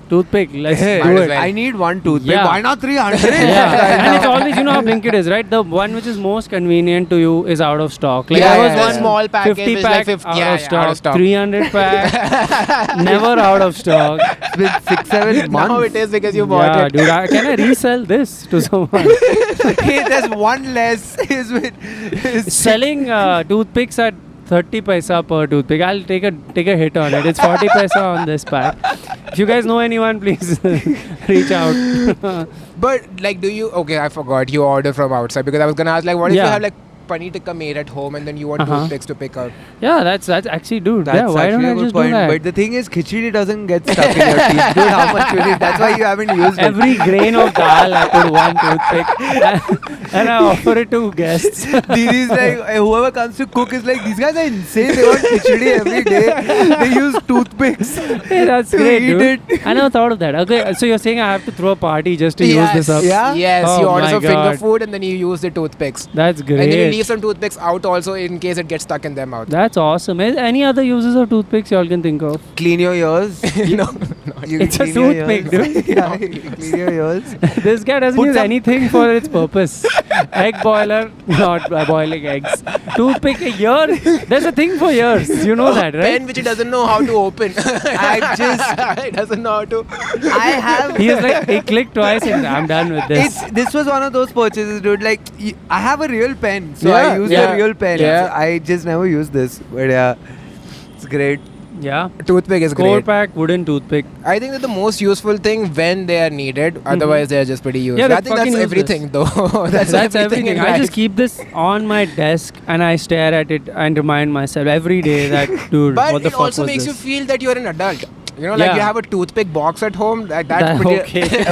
toothpick, let's Hey, Might do as it. well. I need one toothpick. Yeah. Why not 300? Yeah, and it's always, you know how Blinkit is, right? The one which is most convenient to you is out of stock. Like Yeah, there was yeah, one the small package 50 is pack like 50 out, yeah, of yeah, stock, out of stock. 300 pack, never out of stock. It's been 6-7 months. Now it is because you bought Yeah, it. dude, can I resell this to someone? Hey, there's one less. Is Selling toothpicks at 30 paisa per toothpick. I'll take a hit on it. It's 40 paisa on this pack. If you guys know anyone, please reach out. But like, do you? Okay, I forgot. You order from outside because I was gonna ask like, what if you Yeah. have like paneer tikka made at home and then you want Uh-huh. toothpicks to pick out? Yeah, that's actually, dude. That's yeah, why don't actually I a good just point. do that? But the thing is, khichdi doesn't get stuck in your teeth. Dude, how much will it? That's why you haven't used it. Every grain of dal, I put one toothpick and I offer it to guests. Diri's like, whoever comes to cook is like, these guys are insane. They want khichdi every day. They use toothpicks. Hey, that's to great, eat dude. I never thought of that. Okay, so you're saying I have to throw a party just to use this up? Yeah? Yes, Oh you order my some finger God. food and then you use the toothpicks. That's great. And then you leave some toothpicks out also in case it gets stuck in their mouth. That's awesome. Any other uses of toothpicks y'all can think of? Clean your ears. No, You It's a clean your toothpick, ears. dude. Yeah, you clean your ears. This guy doesn't Put use some- anything for its purpose. Egg boiler, not boiling eggs. Toothpick, a ear. There's a thing for ears. You know that, right? Pen which he doesn't know how to open. He doesn't know how to. I have. He is like, he clicked twice and I'm done with this. This was one of those purchases, dude. Like, I have a real pen, so Yeah, I use yeah, a real pen. yeah. I just never use this, but yeah, it's great. Yeah. Toothpick is Core great. pack, wooden toothpick. I think that the most useful thing when they are needed. Otherwise, they are just pretty useless. Yeah, I think that's fucking everything, though. that's everything. in I just life. keep this on my desk and I stare at it and remind myself every day that, dude, But what the it fuck also was makes this? you feel that you're an adult. You know, like Yeah. you have a toothpick box at home. That's Okay.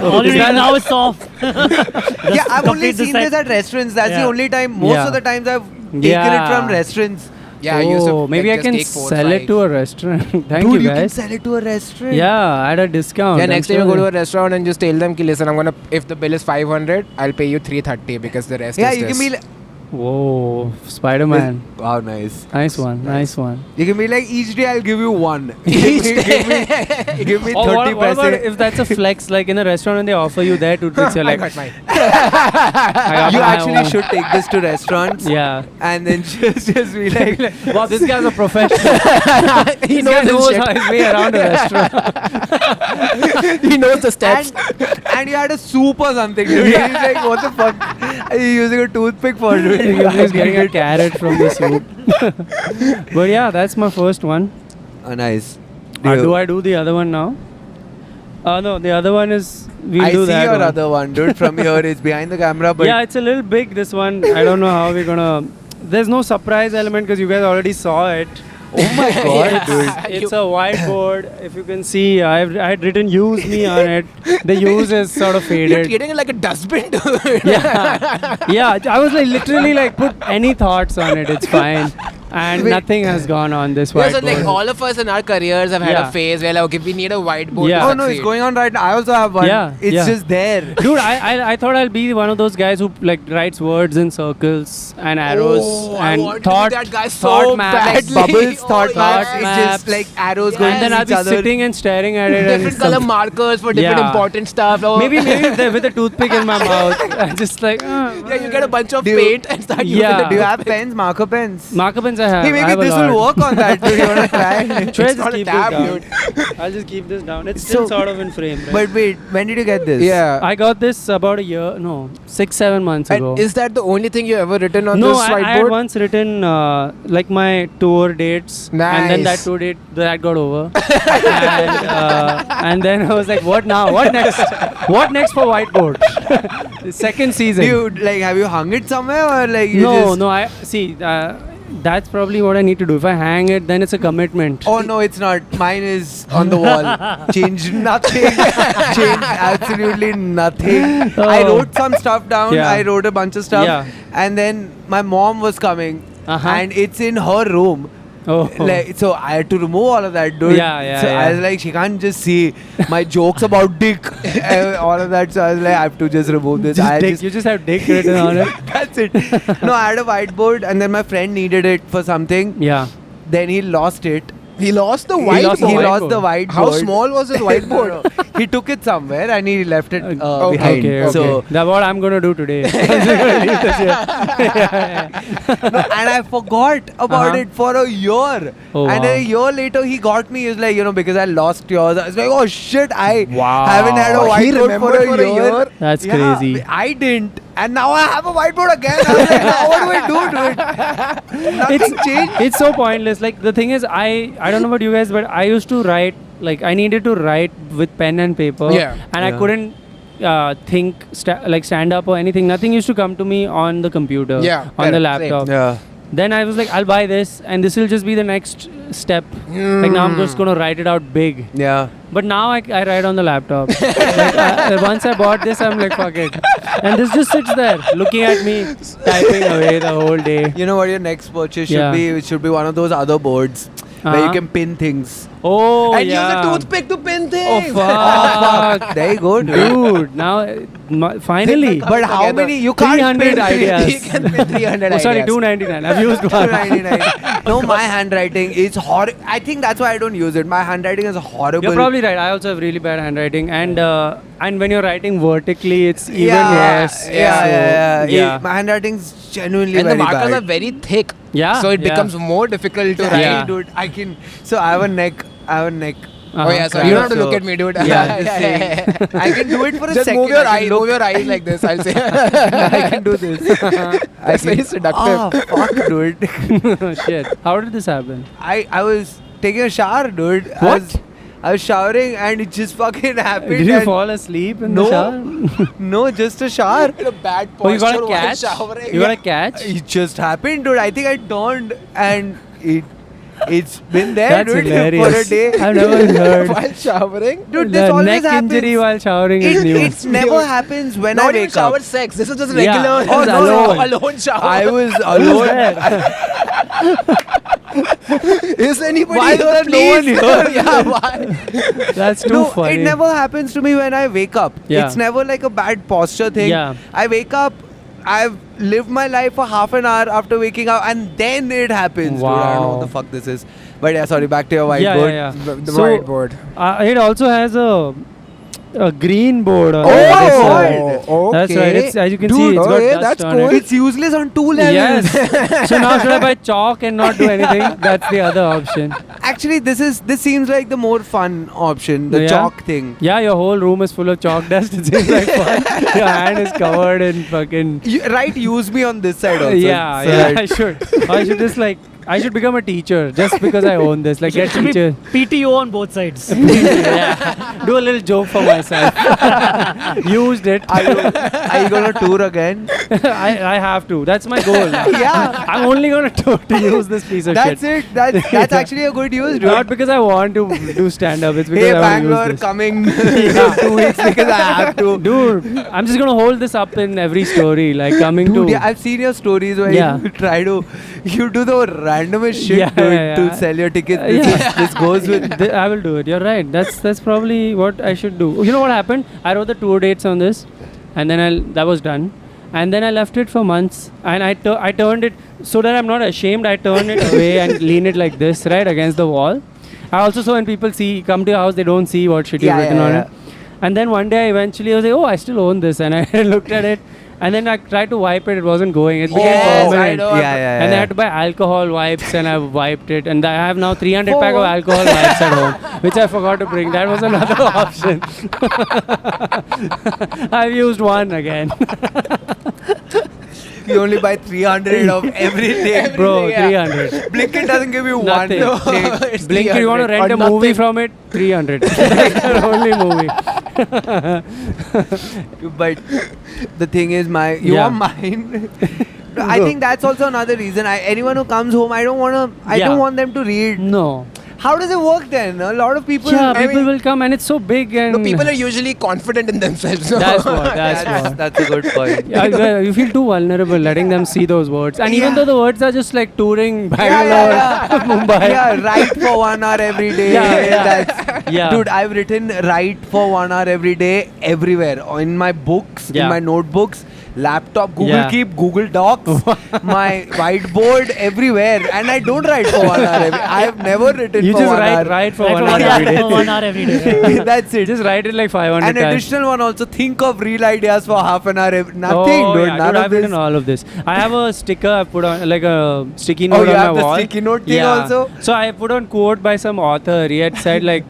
All you need now is soft. Yeah, I've only complete the seen set. this at restaurants. That's the Yeah. only time. Most Yeah. of the times I've taken Yeah. it from restaurants. Yeah, I used to. Oh, maybe like, I just can take 4, sell 5. it to a restaurant. Thank Dude, you you can guys. sell it to a restaurant. Yeah, at a discount. Yeah, I'm next time you sure go to they- a restaurant and just tell them, ki, listen, if the bill is 500, I'll pay you 330 because the rest Yeah, is you this. can be like, Whoa, Spider-Man. Wow, nice. Nice one. Nice one. You can be like, each day I'll give you one. Each give me 30 Or what about paise. if that's a flex? Like in a restaurant and they offer you their toothpicks, you're I like, got mine. I got You my actually own. should take this to restaurants. Yeah. And then just be like, Wow, this guy's a professional. He This guy knows his knows shit. his way around a restaurant. He knows the steps. and you had a soup or something. Dude. He's like, what the fuck are you using a toothpick for? Dude? He's getting a carrot from the soup. But yeah, that's my first one. Oh, nice. Do I do the other one now? No, the other one is we'll I do see that your one. other one, dude. From here, it's behind the camera, but Yeah, it's a little big, this one. I don't know how we're gonna. There's no surprise element because you guys already saw it. oh my god, dude. It's a whiteboard. If you can see, I had written "use me" on it. The use is sort of You're faded. treating it like a dustbin, dude. Yeah, I was like literally like put any thoughts on it. It's fine, and Wait. nothing has gone on this Yeah, so whiteboard. like all of us in our careers have had Yeah. a phase where like, okay, we need a whiteboard. Yeah. to Oh no, it's succeed. going on right now. I also have one. Yeah, It's yeah. just there. Dude, I thought I'll be one of those guys who like writes words in circles and arrows Oh, I and want to be thought that guy thought so maps. Like badly. bubbles, Oh, thought yeah. maps. Thought It's just maps. like arrows going And then to I'll each be other. sitting and staring at it. Different and color some- markers for different Yeah. important stuff. Oh. Maybe with a toothpick in my mouth. I'm just like. Yeah, you get a bunch of Do you- paint and start using Yeah. the Do you have pens, marker pens? Marker pens I have. Hey, I maybe have a this will lot. work on that. Dude, you wanna try? Should I It's just not a keep tab, this down? I'll just keep this down. It's still So- sort of in frame, right? But wait, when did you get this? Yeah. I got this about a year, no, 6-7 months ago. And is that the only thing you ever written on No, this I had whiteboard? once written like my tour dates, and then that Nice. tour date that got over, and then I was like, "What now? What next? What next for whiteboard?" The second season. Dude, like, have you hung it somewhere or like you no, just? no. I see. That's probably what I need to do. If I hang it, then it's a commitment. Oh no, it's not. Mine is on the wall. Changed nothing. Changed absolutely nothing. I Oh. wrote some stuff down. Yeah. I wrote a bunch of stuff. Yeah. And then my mom was coming, Uh-huh. and it's in her room. Oh. Like, so I had to remove all of that, dude. Yeah, yeah, So yeah. I was like, she can't just see my jokes about dick, all of that. So I was like, I have to just remove this. I You just have dick written on it. that's it. No, I had a whiteboard, and then my friend needed it for something. Yeah. Then he lost it. He lost the He whiteboard. lost the He whiteboard. lost the whiteboard. How small was his whiteboard? No, no. He took it somewhere and he left it Okay, behind. Okay. So, That's what I'm gonna do today. and I forgot about Uh-huh. it for a year. Oh, And then a wow. year later, he got me. He was like, because I lost yours. I was like, oh shit, I Wow. haven't had a Oh, he whiteboard remembered for a year. That's Yeah, crazy. I didn't. And now I have a whiteboard again. I was like, now what do I do to it? Nothing changed. It's so pointless. Like the thing is, I don't know about you guys, but I used to write. Like I needed to write with pen and paper. Yeah. And I Yeah. couldn't think like stand up or anything. Nothing used to come to me on the computer. Yeah, On the correct, same. laptop. Yeah. Then I was like, I'll buy this, and this will just be the next step. Like now I'm just gonna write it out big. Yeah. But now I write on the laptop. Once I bought this, I'm like, fuck it. And this just sits there, looking at me, typing away the whole day. You know what your next purchase should Yeah. be? It should be one of those other boards where you Uh-huh. can pin things. Oh, and yeah. use a toothpick to pin Oh, things. fuck. There you go, dude. Dude, now, finally. But how Together. many? You can't 300 pin ideas. He can pin 300 Oh, sorry, ideas. 299. I've used one. 299. No, my handwriting is horrible. I think that's why I don't use it. My handwriting is horrible. You're probably right. I also have really bad handwriting, and when you're writing vertically, it's even worse. Yeah. Yeah. My handwriting's genuinely And the very markers bad. are very thick. Yeah, So it yeah. becomes more difficult to Yeah. write. Dude, I can. So I have a neck. Oh yeah, so correct. you don't have to So- look at me, dude. Yeah, just saying. I can do it for a Just second. move your I eyes, can look- move your eyes like this. I'll say. I can do this. That's very seductive. Ah, fuck, dude. Shit. How did this happen? I was taking a shower, dude. What? I was showering and it just fucking happened. Did you and- fall asleep in No. the shower? No, just a shower. In a bad Oh, you got posture a while catch? showering. You got a catch? It just happened, dude. I think I turned and it's been there, That's dude, hilarious. for a day. I've never heard. While showering. Dude, this the always neck happens. injury while showering is new. It's never happens when Not I even wake shower up. sex. This is just Yeah. regular. Oh, no, no. Alone shower. I was Who's alone. there? Is anybody Why is here? there no one Please? here? Yeah, why? That's too No, funny. it never happens to me when I wake up. Yeah. It's never like a bad posture thing. Yeah. I wake up I've lived my life for half an hour after waking up, and then it happens. Dude, I don't know what the Wow. fuck this is. But yeah, sorry. Back to your Yeah, whiteboard. yeah, yeah. The So, whiteboard. It also has a green board on Oh, the other oh, side. okay. That's right. It's, as you can see, Dude, it's got okay, dust that's on cool. it. It's useless on 2 levels. Yes. So now should I buy chalk and not do anything? That's the other option. Actually, this seems like the more fun option, the Yeah? chalk thing. Yeah, your whole room is full of chalk dust. It seems like fun. Your hand is covered in fucking. Right, use me on this side also. Yeah, So yeah. that- I should. I should just like. I should become a teacher just because I own this. Like, get Should be teacher. PTO on both sides. Yeah. Do a little joke for myself. Used it. Are you gonna tour again? I have to. That's my goal. Yeah. I'm only gonna to use this piece of That's shit. it. That's actually a good use, dude. Not because I want to do stand up. It's because Hey, I want to Bangalore, use this. coming in 2 weeks because I have to. Dude, I'm just gonna hold this up in every story, like coming Dude, to. yeah, I've seen your stories where Yeah. you do the randomest shit, Yeah, dude, yeah, to yeah. sell your tickets. Yeah. This goes with. I will do it. You're right. That's probably what I should do. You know what happened? I wrote the tour dates on this, and then that was done, and then I left it for months, and I turned it so that I'm not ashamed. I turned it away and lean it like this, right against the wall. I also so when people come to your house, they don't see what shit you've Yeah, written yeah, on yeah. it. And then one day, eventually, I was like, oh, I still own this, and I looked at it, and then I tried to wipe it. It wasn't going. It became Yes, I permanent. know. Yeah. And I had to buy alcohol wipes, and I wiped it. And I have now 300 pack of Oh. alcohol wipes at home, which I forgot to bring. That was another option. I've used one again. You only buy 300 of everything. Bro, Yeah. 300. Blinkit doesn't give you Nothing. one. It's Blink, you want to 300 rent or a movie nothing. from it? 300. That's the only movie. But the thing is, you Yeah. are mine. I think that's also another reason. Anyone who comes home, I don't Yeah. want them to read. No. How does it work then? A lot of people. Yeah, I people mean- will come and it's so big and. No, people are usually confident in themselves. So That's what. That's what. That's a good point. Yeah, you feel too vulnerable letting them see those words. And even Yeah. though the words are just like touring Yeah, Bangalore, yeah, Mumbai. Yeah, write for 1 hour every day. Yeah, yeah. That's, Yeah. Dude, I've written write for 1 hour every day everywhere. In my books, Yeah. in my notebooks, laptop, Google Yeah. Keep, Google Docs, my whiteboard, everywhere. And I don't write for 1 hour. I have never written You for just 1 hour. write for Right, 1 for hour one every hour, day. for 1 hour every day. That's it. Just write it like 500 An times. additional one also. Think of real ideas for half an hour. Nothing, Oh, dude. yeah, None dude, of I've this. written all of this. I have a sticker I put on, like a sticky Oh, note you on have my the wall. sticky note thing Yeah. also? So I put on quote by some author. He had said like,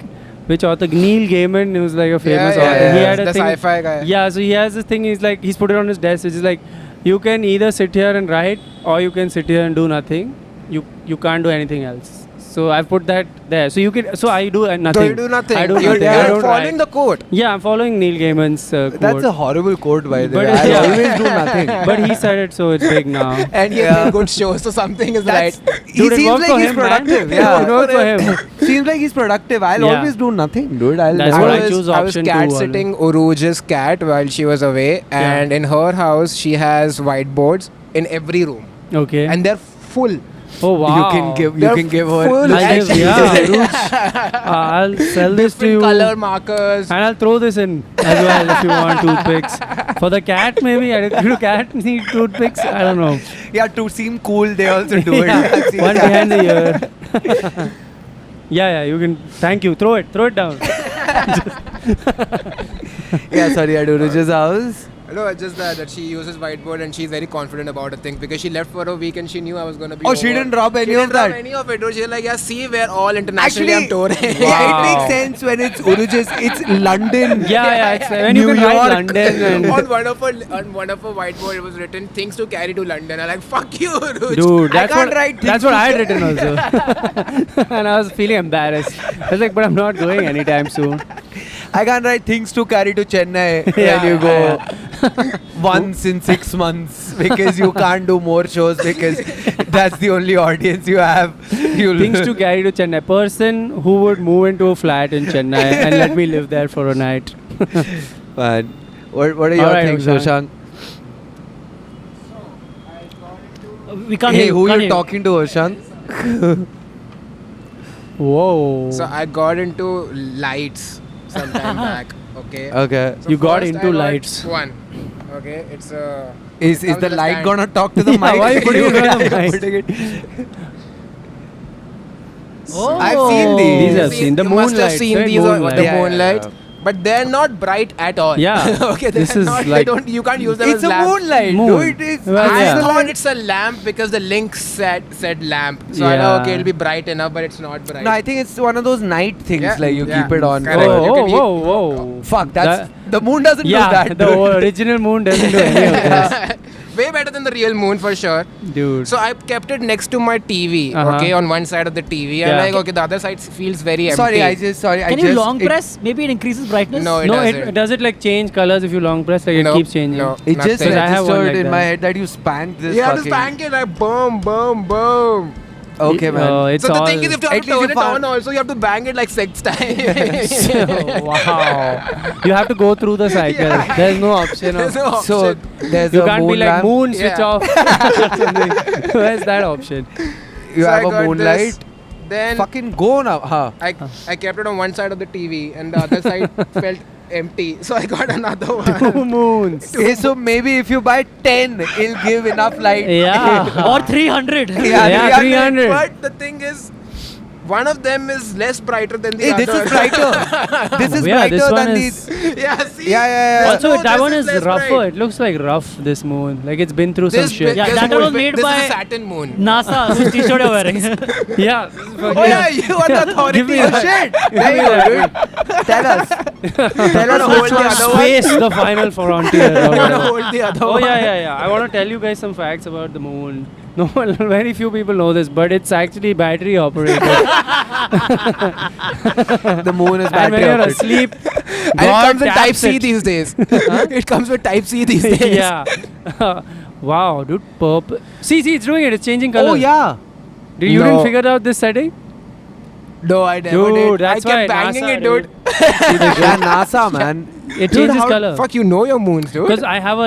which author? Neil Gaiman, who's like a famous yeah, author. yeah, He yeah. had a The thing. sci-fi guy. Yeah, so he has this thing. He's put it on his desk, which is like, you can either sit here and write, or you can sit here and do nothing. You can't do anything else. So I've put that there. So you can. So I do nothing. So you do nothing. I do You're, nothing. I you're don't following write. the quote. Yeah, I'm following Neil Gaiman's quote. That's a horrible quote, by the But way. I yeah. always do nothing. But he said it, so it's big now. And he's Yeah. in good shows, so something is That's, right. he Dude, it seems worked like for he's him, man. productive. It Yeah, worked for him. Seems like he's productive. I'll Yeah. always do nothing, dude. That's I what I was, choose I was option cat two, sitting Uruj's cat while she was away, and in her house she has whiteboards in every room, Okay. and they're full. Oh wow. You can give They're her. full. I'll give, yeah, Aruj, I'll sell this to Different you. color markers. And I'll throw this in as well if you want toothpicks. For the cat, maybe. Do cat need toothpicks? I don't know. Yeah, to seem cool, they also do it. Yeah, I've seen one that. behind the ear. Yeah, you can. Thank you. Throw it down. Yeah, sorry, at Uruj's house. No, it's just that she uses whiteboard and she's very confident about a thing because she left for a week and she knew I was going to be Oh, she over. didn't drop any She didn't of that? drop any of it. Dude. She's like, yeah, see, we're all internationally. I'm touring. Yeah, Wow. it makes sense when it's Uruj's. It's London. Yeah. It's when you New can write York. London and on one of her whiteboard, it was written things to carry to London. I'm like, fuck you, dude. dude, I that's can't what write that's things what to I had written also. And I was feeling embarrassed. I was like, but I'm not going anytime soon. I can't write things to carry to Chennai Yeah, when you go once in 6 months because you can't do more shows because that's the only audience you have. Things to carry to Chennai. Person who would move into a flat in Chennai and let me live there for a night. Man, what are your Alright, things, Oshan. Oshank? We can't Hey, hear who can't you hear talking to, Oshank? Whoa. So I got into lights sometime back. Okay. Okay. So You got first into I lights. One. Okay. It's a Is Comes the with a light stand. gonna talk to the Yeah, mic? why are you putting it on the Yeah, mic? putting it- Oh. I've seen these. These I've seen. The You must have moonlight, seen right? these on Moonlight. the Yeah, yeah, moonlight. yeah. But they're not bright at all. Yeah. Okay, they're This is not, like- you can't use them It's as a lamps. moonlight, Moon. dude. It's Well, I yeah. thought it's a lamp because the link said lamp. So I know, Yeah. okay, it'll be bright enough, but it's not bright. No, I think it's one of those night things, Yeah, like you yeah, keep it on. correct. for- You Oh, can whoa, whoa. Fuck, that's That- the moon doesn't do Yeah, that. the dude. original moon doesn't do any of this. Way better than the real moon for sure. Dude. So I kept it next to my TV, Uh-huh. okay, on one side of the TV. Yeah. And like, okay, the other side feels very empty. Sorry, I just Can you long press? Maybe it increases brightness. No, it no, doesn't. does it like change colors if you long press? Like it Nope, keeps changing. no. It just Nothing. I have one registered like in that. my head that you spanked this. You have to fucking- spank it like boom, boom, boom. Okay, man. It's So the all thing is, if you have At to least turn if it I- on also, you have to bang it like 6 times. wow. You have to go through the cycle. Yeah. There's no option. There's Of, no So option. there's you a can't moon be like lamp. moon switch Yeah. off. or something. Where's that option? You So I have a got moonlight. this. Then Fucking go now, huh? I kept it on one side of the TV and the other side felt empty. So I got another Two one. moons. Okay, so maybe if you buy 10, it'll give enough light. Yeah. Or 300. Yeah, 300. But the thing is, one of them is less brighter than the Hey, other. this is brighter. This is Yeah, this brighter one than is- these. Yeah, see? Yeah. Also, No, that this one is is less rougher. bright. It looks like rough, this moon. Like it's been through some This shit. Yeah, this that moon was is- made this by- is a Saturn moon. NASA, whose t-shirt you're wearing. Yeah. This is Oh yeah, you are the authority. Give me Oh that. shit! There you go, dude. Tell us. Tell Gonna us hold which the one. other one. Space, the final frontier. or I'm gonna whatever. hold the other Oh one. yeah. I want to tell you guys some facts about the moon. No, very few people know this, but it's actually battery operated. The moon is And when battery you're operated. asleep, And it God comes with Type taps C it. these days. It comes with Type C these days. Yeah. Wow, dude, purple. See, it's doing it. It's changing color. Oh yeah. You No. didn't figure out this setting? No, I never Dude, did. that's I kept why banging NASA, it, dude. Yeah, NASA, man. It Dude, changes how- color. Fuck, you know your moons, dude. Because I have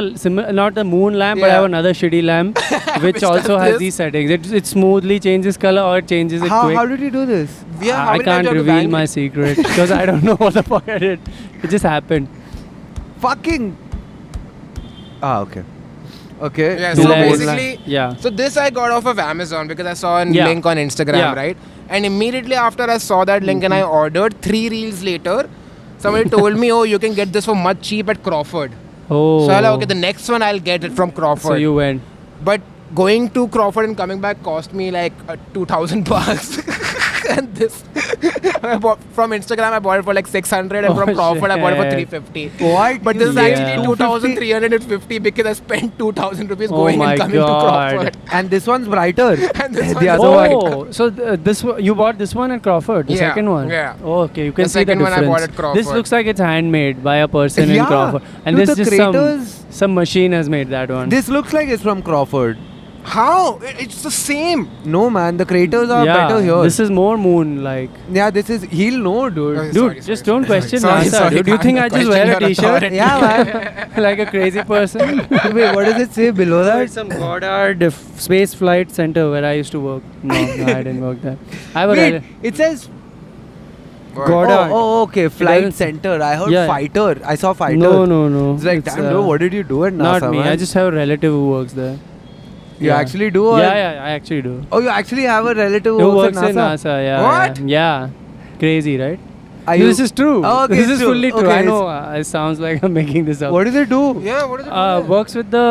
not a moon lamp, but I Yeah. have another shitty lamp, which Which also does has this? these settings. It smoothly changes color or it changes it quick. How did you do this? Yeah, how I many times can't you have to reveal bang my it? secret because I don't know what the fuck I did. It just happened. Fucking. Ah, okay. Okay. Yeah, two so Like- moon basically, Yeah. so this I got off of Amazon because I saw a Yeah. link on Instagram, Yeah. right? And immediately after I saw that link and I ordered, 3 reels later, somebody told me, oh, you can get this for much cheap at Crawford. Oh. So I was like, okay, the next one I'll get it from Crawford. So you went. But going to Crawford and coming back cost me like 2,000 bucks. And this, I bought from Instagram, I bought it for like 600, and Oh, from Crawford, I bought it for shit. 350. What? But this is Yeah. actually 2,350 because I spent 2,000 rupees Oh going my and coming God. to Crawford. And this one's brighter. And this The one's other one. Oh, so you bought this one at Crawford, the Yeah, second one. yeah. Oh, okay, you can The see the second one I difference. bought at Crawford. This looks like it's handmade by a person in Yeah. Crawford, and Dude, this the just craters- some machine has made that one. This looks like it's from Crawford. How? It's the same. No, man. The craters are yeah, better here. this is more moon-like. Yeah, this is. He'll know, dude. Oh, Dude, sorry, just sorry, don't sorry, question sorry, NASA. sorry, Dude, you think I can't just question wear a your t-shirt? authority. Yeah, man. Like a crazy person? Wait, what does it say below It's that? some Goddard Space Flight Center where I used to work. No, I didn't work there. I have a Wait, rel- it says. Goddard. Oh, okay. Flight doesn't- center. I heard Yeah. fighter. I saw fighter. No. It's like, damn, dude, what did you do at NASA? Not me. Man? I just have a relative who works there. You Yeah. actually do? Or? Yeah, I actually do. Oh, you actually have a relative Who who works at in NASA? Yeah. What? Yeah. Crazy, right? Are This you- is true. Oh, okay, this it's is true. fully true. Okay, I know. It sounds like I'm making this up. What does it do? Yeah, what is it? Works with the.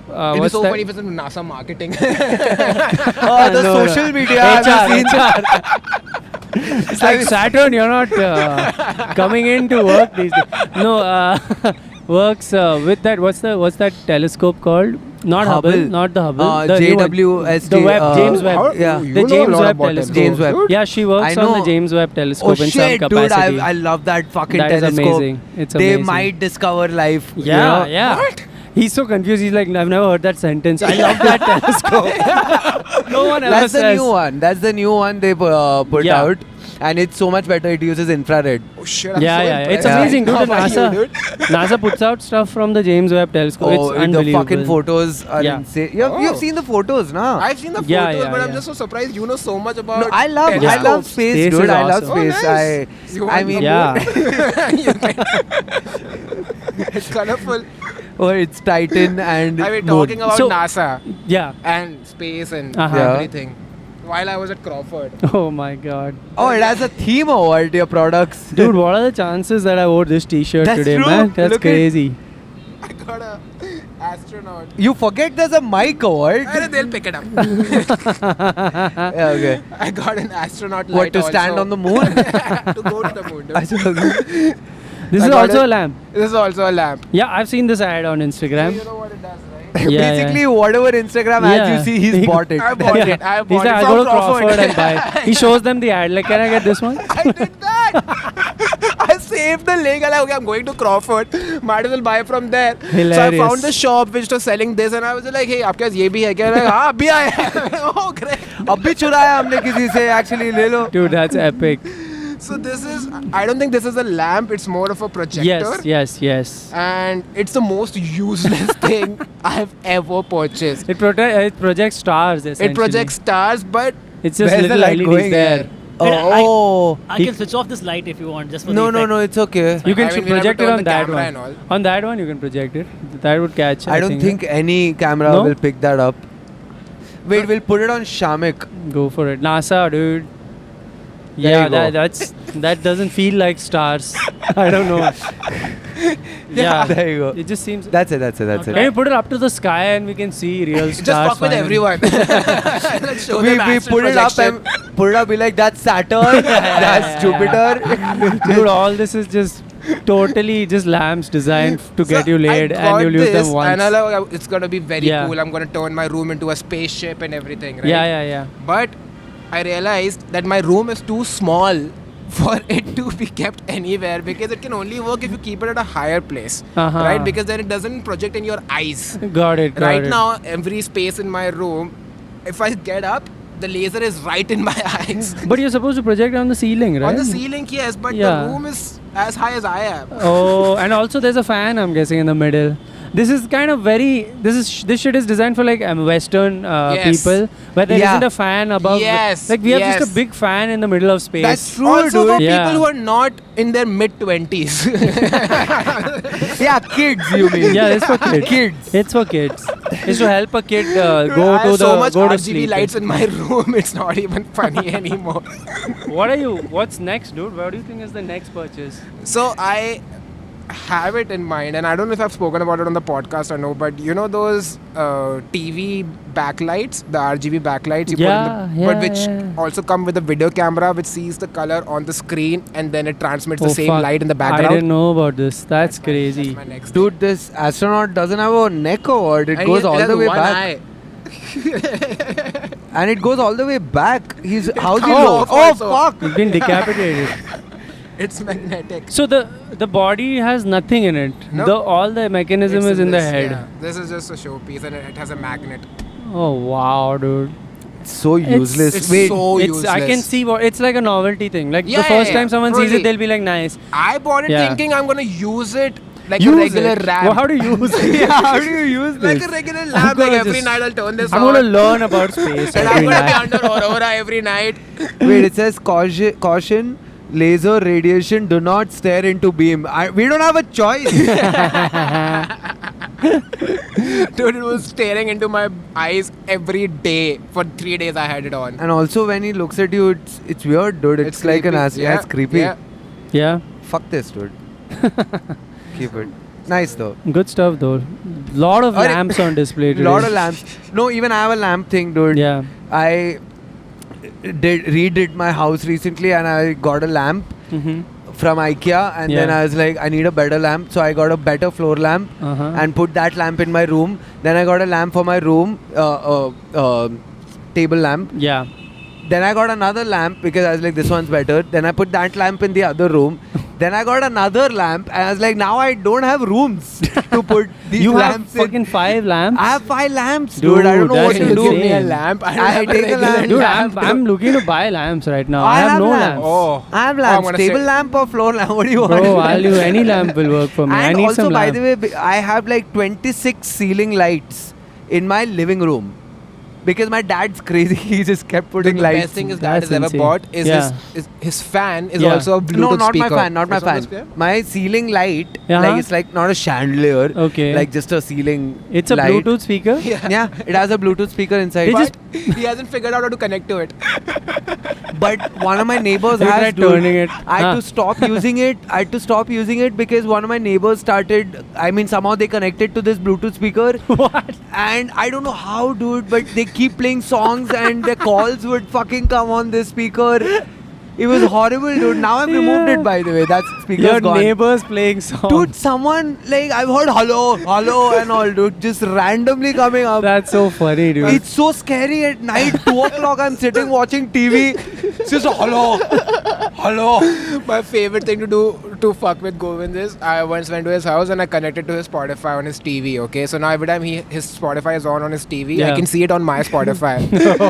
It'd be what's so that? funny if it's in NASA marketing. Oh, the No, no. social media. I've HR, seen It's like Saturn. You're not coming in to work these days. No, works with that. What's that telescope called? Not Hubble. Hubble. Not the Hubble. the new one. JWST. The Webb. James Webb. How- Yeah. you The know a James lot Webb about telescope. James Webb. dude. Yeah, she works I on the know. James Webb telescope Oh in some shit, capacity. dude! I love that fucking That is telescope. amazing. It's they amazing. might discover life. you Yeah, know? yeah. What? He's so confused. He's like, I've never heard that sentence. I love that telescope. No one ever That's the says. new one. That's the new one they put Yeah. out, and it's so much better. It uses infrared. Oh shit! I'm Yeah, so yeah. It's impressed. amazing, dude. How The about you, NASA, dude? NASA puts out stuff from the James Webb telescope. Oh, it's the unbelievable. fucking photos are Yeah. insane. Oh. You've seen the photos, nah? I've seen the photos, Yeah, yeah, but I'm yeah. just so surprised you know so much about. No, I love telescopes. space, Space dude. is I love awesome. space. Oh, nice. You I want mean, Yeah. It's colorful. or it's Titan and I mean, moon. talking about So- NASA Yeah. and space and Uh-huh. Yeah. everything. While I was at Crawford, Oh my god. Oh, it has a theme or what? Your products, Dude, what are the chances that I wore this t-shirt That's today, true. man? That's Look at- crazy. I got a astronaut. You forget there's a mic or what? And they'll pick it up. Yeah, okay. I got an astronaut What, light to stand also. on the moon? To go to the moon. dude. This I is got also it. a lamp. This is also a lamp. Yeah, I've seen this ad on Instagram. You know what it does, right? Yeah, Basically, yeah. whatever Instagram ads Yeah. you see, he's He- bought it. I bought it. I He's bought like, it I from go to Crawford and buy. He shows them the ad. Like, can I get this one? I did that. I saved the link. I'm like, okay, I'm going to Crawford. Might as well buy from there. So I Hilarious. found the shop which was selling this, and I was like, hey, आपके पास ये भी है क्या? Like, हाँ, अभी आया है. Oh, great. अब भी चुराया हमने किसी से actually ले लो. Dude, that's epic. So this is. I don't think this is a lamp. It's more of a projector. Yes. And it's the most useless thing I've ever purchased. It projects stars. Essentially. It projects stars, but It's just Where's the little light LEDs going there. here? Oh, I can switch off this light if you want, just for no, the no, effect. no, it's okay. You can I mean, we'll have to project it turn on the that camera one. and all. On that one, you can project it. That would catch. I don't think any camera No? will pick that up. Wait, we'll put it on Shamik. Go for it, NASA, dude. There Yeah, you go. that doesn't feel like stars. I don't know. Yeah, There you go. it just seems. That's it. Can you put it up to the sky and we can see real stars? just fuck with finally? everyone. Let's show them We astral put it up projection. and put it up. Be like, that's Saturn. That's Jupiter. Dude, all this is just totally just lamps designed to get you laid, I and got you'll use this them once. And I'm like, it's gonna be very Yeah. cool. I'm gonna turn my room into a spaceship and everything, right? Yeah. But I realized that my room is too small for it to be kept anywhere because it can only work if you keep it at a higher place, Uh-huh. right? Because then it doesn't project in your eyes. Got it. Right now, every space in my room, if I get up, the laser is right in my eyes. But you're supposed to project on the ceiling, right? On the ceiling, yes, but Yeah. the room is as high as I am. Oh, and also there's a fan, I'm guessing, in the middle. This is kind of this shit is designed for like Western Yes. people, where there Yeah. not a fan above. Yes, Like we have just yes. a big fan in the middle of space. That's true, Also for dude. Yeah. people who are not in their mid-20s. Yeah, kids, you mean? Yeah, it's for kids. Kids. It's for kids. It's to help a kid go I to have the so much go to RGB sleep. lights in my room, it's not even funny anymore. What's next, dude? What do you think is the next purchase? So I have it in mind, and I don't know if I've spoken about it on the podcast or no, but you know those TV backlights, the RGB backlights you Yeah, put in yeah, but which yeah. also come with a video camera which sees the color on the screen and then it transmits the Oh, same fuck. light in the I background. didn't know about this. That's crazy. That's my next Dude, this astronaut doesn't have a neck or what? It And goes he all has the way one back. eye. And it goes all the way back. How's he comes low? off Oh, also. fuck. You've been decapitated. It's magnetic. So the body has nothing in it. No. All the mechanism It's is in the this, head. yeah. This is just a showpiece and it has a magnet. Oh wow, dude. So useless. It's Wait, so It's I can useless. see what it's like a novelty thing. Like Yeah, the first yeah, time someone sees totally. it, they'll be like, nice. I bought it Yeah. thinking I'm gonna use it like Use a regular it. lamp. Well, how do you use it? yeah, how do you use like this? a regular lamp. Like gonna every just- night I'll turn this I'm on. gonna learn about space. and every I'm gonna be night. under Aurora every night. Wait, it says caution, laser radiation, do not stare into beam. We don't have a choice. Dude, it was staring into my eyes every day. For 3 days I had it on. And also when he looks at you, it's weird, dude. It's like creepy. an ass. Yeah, it's creepy. Yeah. Yeah, Fuck this, dude. Keep it. Nice though. good stuff though. Lot of Alright. lamps on display today. Lot of lamps. No, even I have a lamp thing, dude. Yeah. I redid my house recently and I got a lamp Mm-hmm. from IKEA and then Yeah. I was like, I need a better lamp. So I got a better floor lamp Uh-huh. and put that lamp in my room. Then I got a lamp for my room, table lamp. Yeah. Then I got another lamp because I was like, this one's better. Then I put that lamp in the other room. Then I got another lamp and I was like, now I don't have rooms to put these You have lamps in. fucking 5 lamps. I have 5 lamps, dude. I don't Dude, know what that's to You do. give me a insane. lamp. I I don't have a take a regular lamp. Dude, lamp. I'm looking to buy lamps right now. I I have have no lamps. lamps. Oh. I have I'm lamps. gonna Table say- lamp or floor lamp? What do you want? Bro, I'll do any lamp will work for me. I And need also, some by lamp. the way, I have like 26 ceiling lights in my living room. because my dad's crazy. He just kept putting The lights. best thing his dad That's has ever insane. bought is Yeah. his fan is Yeah. also a Bluetooth No, not speaker. my fan, not my It's not fan. the speaker? My ceiling light, Uh-huh. like it's like not a chandelier, Okay. like just a ceiling. It's a light. Bluetooth speaker. Yeah, it has a Bluetooth speaker inside. They But he hasn't figured out how to connect to it. But one of my neighbors They has tried dude. turning it. I had Huh. to stop using it. I had to stop using it because one of my neighbors started. I mean, somehow they connected to this Bluetooth speaker. What? And I don't know how, dude, but they keep playing songs and their calls would fucking come on this speaker. It was horrible, dude. Now I've removed Yeah. it, by the way. That speaker's Your gone. neighbors playing songs. Dude, someone, like, I've heard hello, and all, dude, just randomly coming up. That's so funny, dude. It's so scary at night, 2 o'clock, I'm sitting watching TV. It's just hello. My favorite thing to do to fuck with Govind is I once went to his house and I connected to his Spotify on his TV. Okay, so now every time his Spotify is on his TV, I Yeah. can see it on my Spotify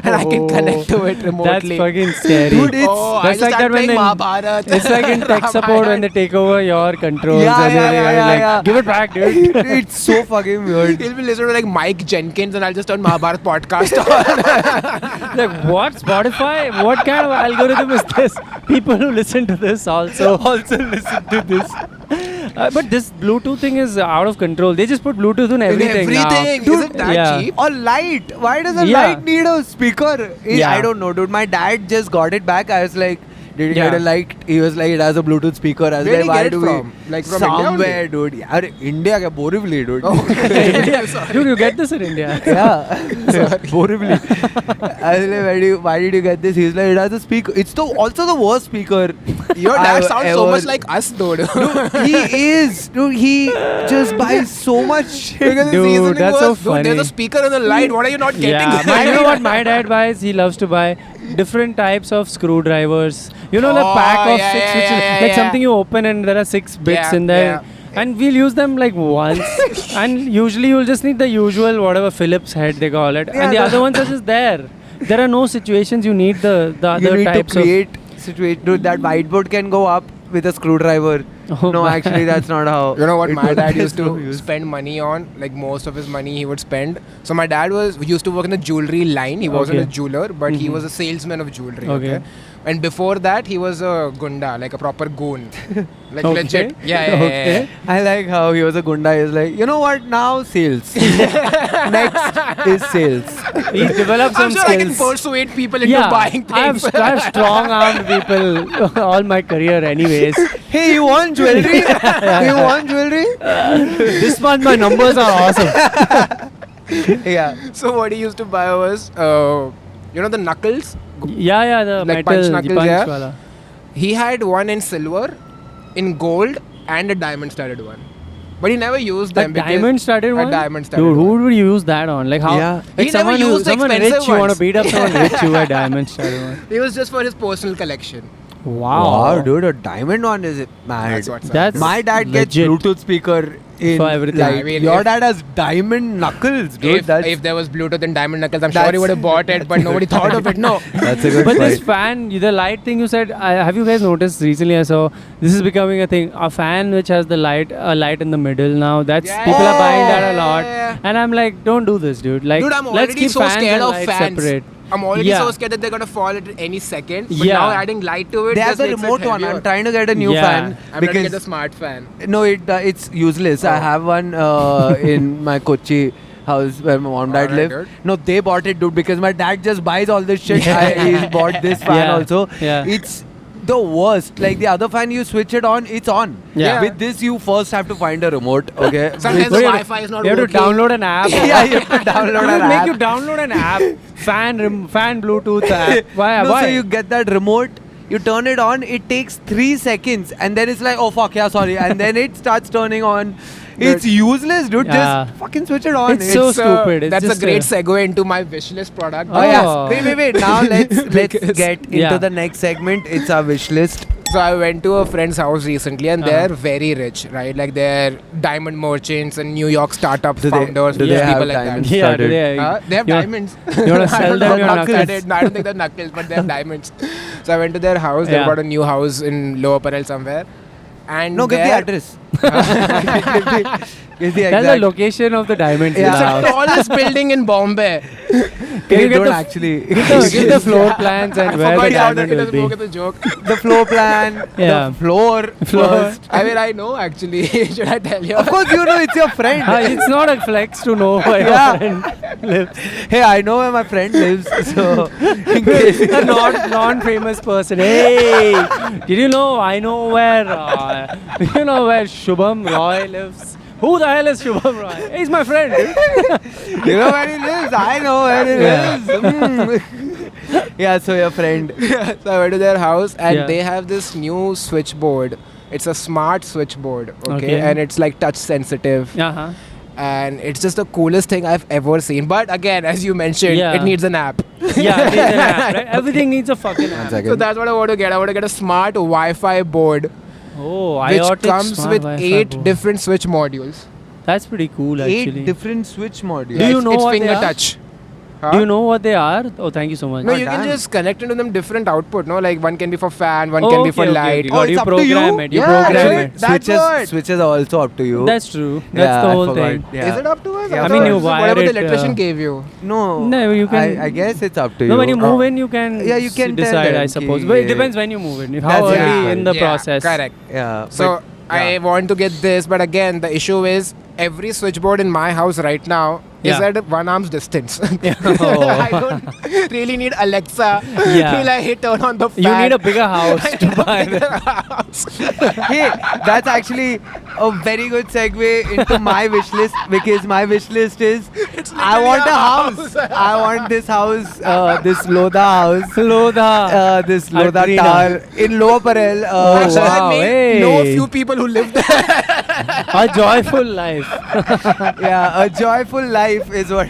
and I can connect to it That's remotely. fucking scary. Dude, it's- oh, That's I just like start that when playing they- Mahabharat. It's like in tech support when they take over your controls Yeah, and yeah, then yeah, you're yeah, like, yeah. give it back, dude. It's so fucking weird. He'll be listening to like Mike Jenkins and I'll just turn Mahabharat podcast on. Like, what? Spotify? What kind of algorithm is this? People who listen to this also listen to this. But this Bluetooth thing is out of control. They just put Bluetooth on everything now. Everything. Is it that yeah. cheap? Or light. Why does a Yeah. light need a speaker? Yeah. I don't know, dude. My dad just got it back. I was like, did you Yeah. get a light? He was like, it has a Bluetooth speaker. I was Where like, did why you get do it we? from? Like from India Somewhere, only? dude. Yeah, India, kya? Borivali, dude. Okay. Sorry. Dude, you get this in India. Yeah. Borivali. I was like, why did you get this? He's like, it has a speaker. It's also the worst speaker. Your dad I've sounds so ever- much like us though. Dude. He is. Dude, he just buys so much shit. Because his Dude, reasoning that's so was, dude, there's funny. a speaker on the light. What are you not getting? Yeah, you know what my dad buys? He loves to buy different types of screwdrivers. You know, the Oh, pack of yeah, 6, yeah, which is yeah, like yeah. something you open and there are 6 bits Yeah, in there. yeah. And we'll use them like once. And usually you'll just need the usual, whatever, Phillips head they call it. Yeah, and the the- other ones are just there. There are no situations you need the You other need to types of. create situation. Dude, that whiteboard can go up with a screwdriver. Oh no, my- actually, that's not how. You know what it my was. dad used There's no to use. spend money on? Like most of his money he would spend. So my dad used to work in the jewelry line. He wasn't a Okay. jeweler, but he Mhm. was a salesman of jewelry. Okay. Okay. And before that, he was a gunda, like a proper goon. Like Okay. legit. Yeah. Okay. I like how he was a gunda. He was like, you know what? Now sales. Next is sales. He's developed some I'm sure I can skills. persuade people into buying things. I have strong-armed people all my career anyways. Hey, you want jewelry? You want jewelry? This month my numbers are awesome. Yeah. So what he used to buy was, you know, the knuckles. Yeah, the Like metal, punch the knuckles, punch yeah? wala. He had one in silver, in gold, and a diamond-studded one. But he never used A them. because- diamond-studded one? A diamond-studded Dude, who one. would you use that on? Like how? Yeah. Like He never someone used the someone expensive rich, you want ones. to beat up someone rich, you wear diamond-studded one. It was just for his personal collection. Wow. dude, a diamond one is mad. That's what's up. That's My dad gets legit. Bluetooth speaker in For everything. Like, I mean, your if- dad has diamond knuckles, dude. If there was Bluetooth and diamond knuckles, I'm sure he That's- would have bought it, but nobody thought of it. No. that's a good But this fan, the light thing you said, have you guys noticed recently? I saw this is becoming a thing. A fan which has a light in the middle now. That's Yeah, people are buying that a yeah, lot, yeah. and I'm like, don't do this, dude. Like, Dude, I'm let's already keep so fans scared and of lights fans. separate. I'm already Yeah. so scared that they're gonna fall at any second. But Yeah. now adding light to it, They have just the makes it remote one. heavier. I'm trying to get a new Yeah. fan I'm trying to because get the smart fan. no, it's useless. I Oh. have one in my Kochi house where my mom dad Alright, live. dude. No, they bought it, dude, because my dad just buys all this shit. He bought this fan Yeah. also. Yeah. It's the worst. Like the other fan, you switch it on, it's on. Yeah. With this, you first have to find a remote. Okay. Sometimes So the you have Wi-Fi is not You have working. to download an app. Yeah, you have to download Who an would make app. you download an app? fan Bluetooth app. Why? No, Why? so you get that remote, you turn it on, it takes 3 seconds, and then it's like, oh fuck, yeah, sorry, and then it starts turning on. It's useless, dude. Yeah. Just fucking switch it on. It's so stupid. It's That's a just great a- segue into my wishlist product. Oh, yeah. Oh. Wait. Now let's Because- get into Yeah. the next segment. It's our wish list. So I went to a friend's house recently, and Uh-huh. they're very rich, right? Like they're diamond merchants and New York startup Do they- founders, do they people have like diamonds? that. Yeah, Started. They have you want- diamonds. you wanna I sell don't them know your about knuckles? that. I don't think they're knuckles, but they have diamonds. So I went to their house. They Yeah. bought a new house in Lower Parel somewhere. And No, give the there- address. give the Tell the exact. location of the diamonds Yeah. in the It's the house. tallest building in Bombay. Can you get don't the actually Get the floor plans and where the diamond will be. the joke. the floor plan, Yeah. the floor first. I mean, I know actually. Should I tell you? Of course, you know it's your friend. It's not a flex to know where Yeah. your friend lives. Hey, I know where my friend lives, so in case A non-famous person. Hey, did you know? I know where. You know where Shubham Roy lives. Who the hell is Shubham Roy? He's my friend. Dude. you know where he lives. I know where he Yeah. lives. Yeah, so your friend. So I went to their house and Yeah. they have this new switchboard. It's a smart switchboard, okay? Okay. And it's like touch sensitive. Uh-huh. And it's just the coolest thing I've ever seen. But again, as you mentioned, Yeah. it needs an app. Yeah, it needs an app, right? Everything needs a fucking app. So that's what I want to get. I want to get a smart Wi-Fi board Oh, which IoT comes smart with Wi-Fi 8 board. different switch modules. That's pretty cool, 8 actually. different switch modules. Do you it's, know it's what they finger are? touch. Huh? Do you know what they are? Oh, thank you so much. No, Oh, you can damn. just connect into them different output. No, like one can be for fan, one can be for light. You, Oh, it's you up to program you? it. You Yeah, program actually, it. that's switches, what. switches are also up to you. That's true. That's Yeah, the I whole forgot. thing. Yeah. Is it up to us? Yeah, I I thought mean, it you was wire whatever the it, electrician gave you. No, you can. I guess it's up to No, you. when you move in, you can. Yeah, you can tell decide. them I suppose, ki but it ye- depends when you move in. How That's early it. in the Yeah, process. Correct. Yeah. So I want to get this, but again, the issue is every switchboard in my house right now is Yeah. at one arm's distance. Oh. I don't really need Alexa Yeah. to like turn on the fan. You need a bigger house to buy them. Hey, that's actually a very good segue into my wish list because my wish list is I literally want a a house. I want this house, this Lodha house. Lodha. This Lodha Arena. Tower in Lower Parel. Actually, wow, I may know a hey. few people who live there. A joyful life. Yeah, a joyful life is what.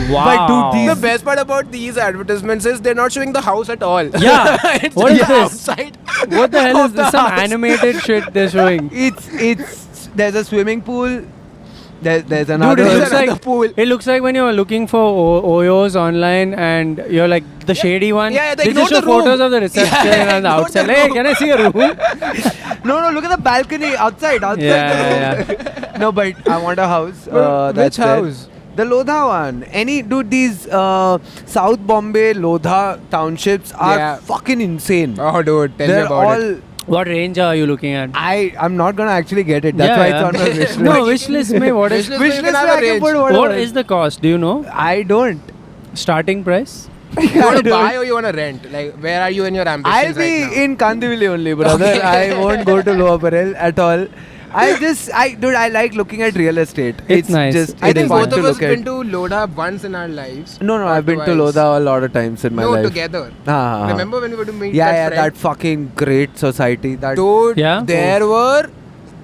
Wow. But dude, The these best part about these advertisements is they're not showing the house at all. Yeah. It's What is just this? outside. What the hell is of the this? Some house. animated shit they're showing. it's there's a swimming pool. There's Dude, another. it There's looks another like pool. it looks like when you're looking for Oyos online and you're like the shady one. Yeah, they they just ignore show the room. photos of the reception Yeah, and the ignore outside. the Hey, room. can I see a room? No, look at the balcony outside. Yeah. No, but I want a house. Which that's there. house? The Lodha one. These South Bombay Lodha townships are Yeah. fucking insane. Oh, dude, tell me They're about all. it. What range are you looking at? I'm not gonna actually get it. That's Yeah, why yeah. it's on my wish list. No, wish list mein what is? Wish Wish You list can mein have I a can range. put whatever. What is the cost? Do you know? I don't. Starting price? You want to buy or you want to rent? Like, where are you in your ambitions I'll be right now? in Kandivali only, brother. Okay. I won't go to Lower Parel at all. I like looking at real estate. It's nice. Just, I it's think fun both of to us look been at. to Lodha once in our lives. No, Or I've been to twice. Lodha a lot of times in my No, life. together. Ah. Remember when we were to meet Yeah, that yeah, friend? that fucking great society. That Dude, Yeah? there were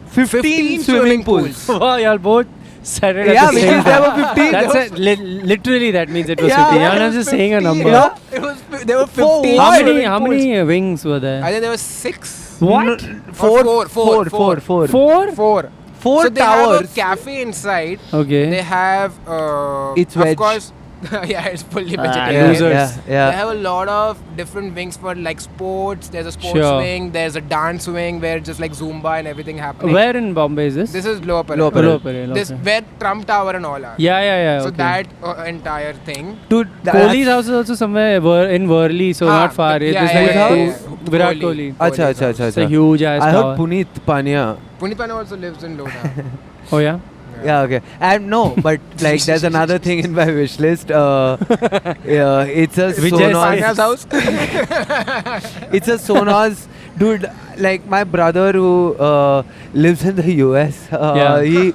15 swimming pools. Wow, y'all both said it Yeah, at the same because there time. were 15. That's There it. Literally, that means it was Yeah, 15. yeah, Y'all it are was just saying a 15, number. Yeah. It was, there were For 15 what? swimming How pools. many wings were there? I think there were 6. What? Four. Four. Four? 4. Four So they towers. have a cafe inside. Okay. They have, It's of veg. course, yeah, it's fully Ah, vegetarian. losers. They have a lot of different wings for like sports. There's a sports Sure. wing. There's a dance wing where just like Zumba and everything happening. Where in Bombay is this? This is Lower Parel. Lower Parel. Lower Parel, This okay. where Trump Tower and all are. Yeah. So Okay. that entire thing. Dude, Kohli's house is also somewhere in Worli, so Ah, not far. yeah, It's yeah, like yeah, two- yeah. Virat Kohli. Kohli. Acha. It's a huge ass I tower. heard Puneet Pania. Punit Pane also lives in Lodha. Oh yeah. Yeah, okay. And no, but like there's another thing in my wish list. It's a Vijay Panya's Sonos. house. It's a Sonos. Dude, like my brother who lives in the US, Yeah.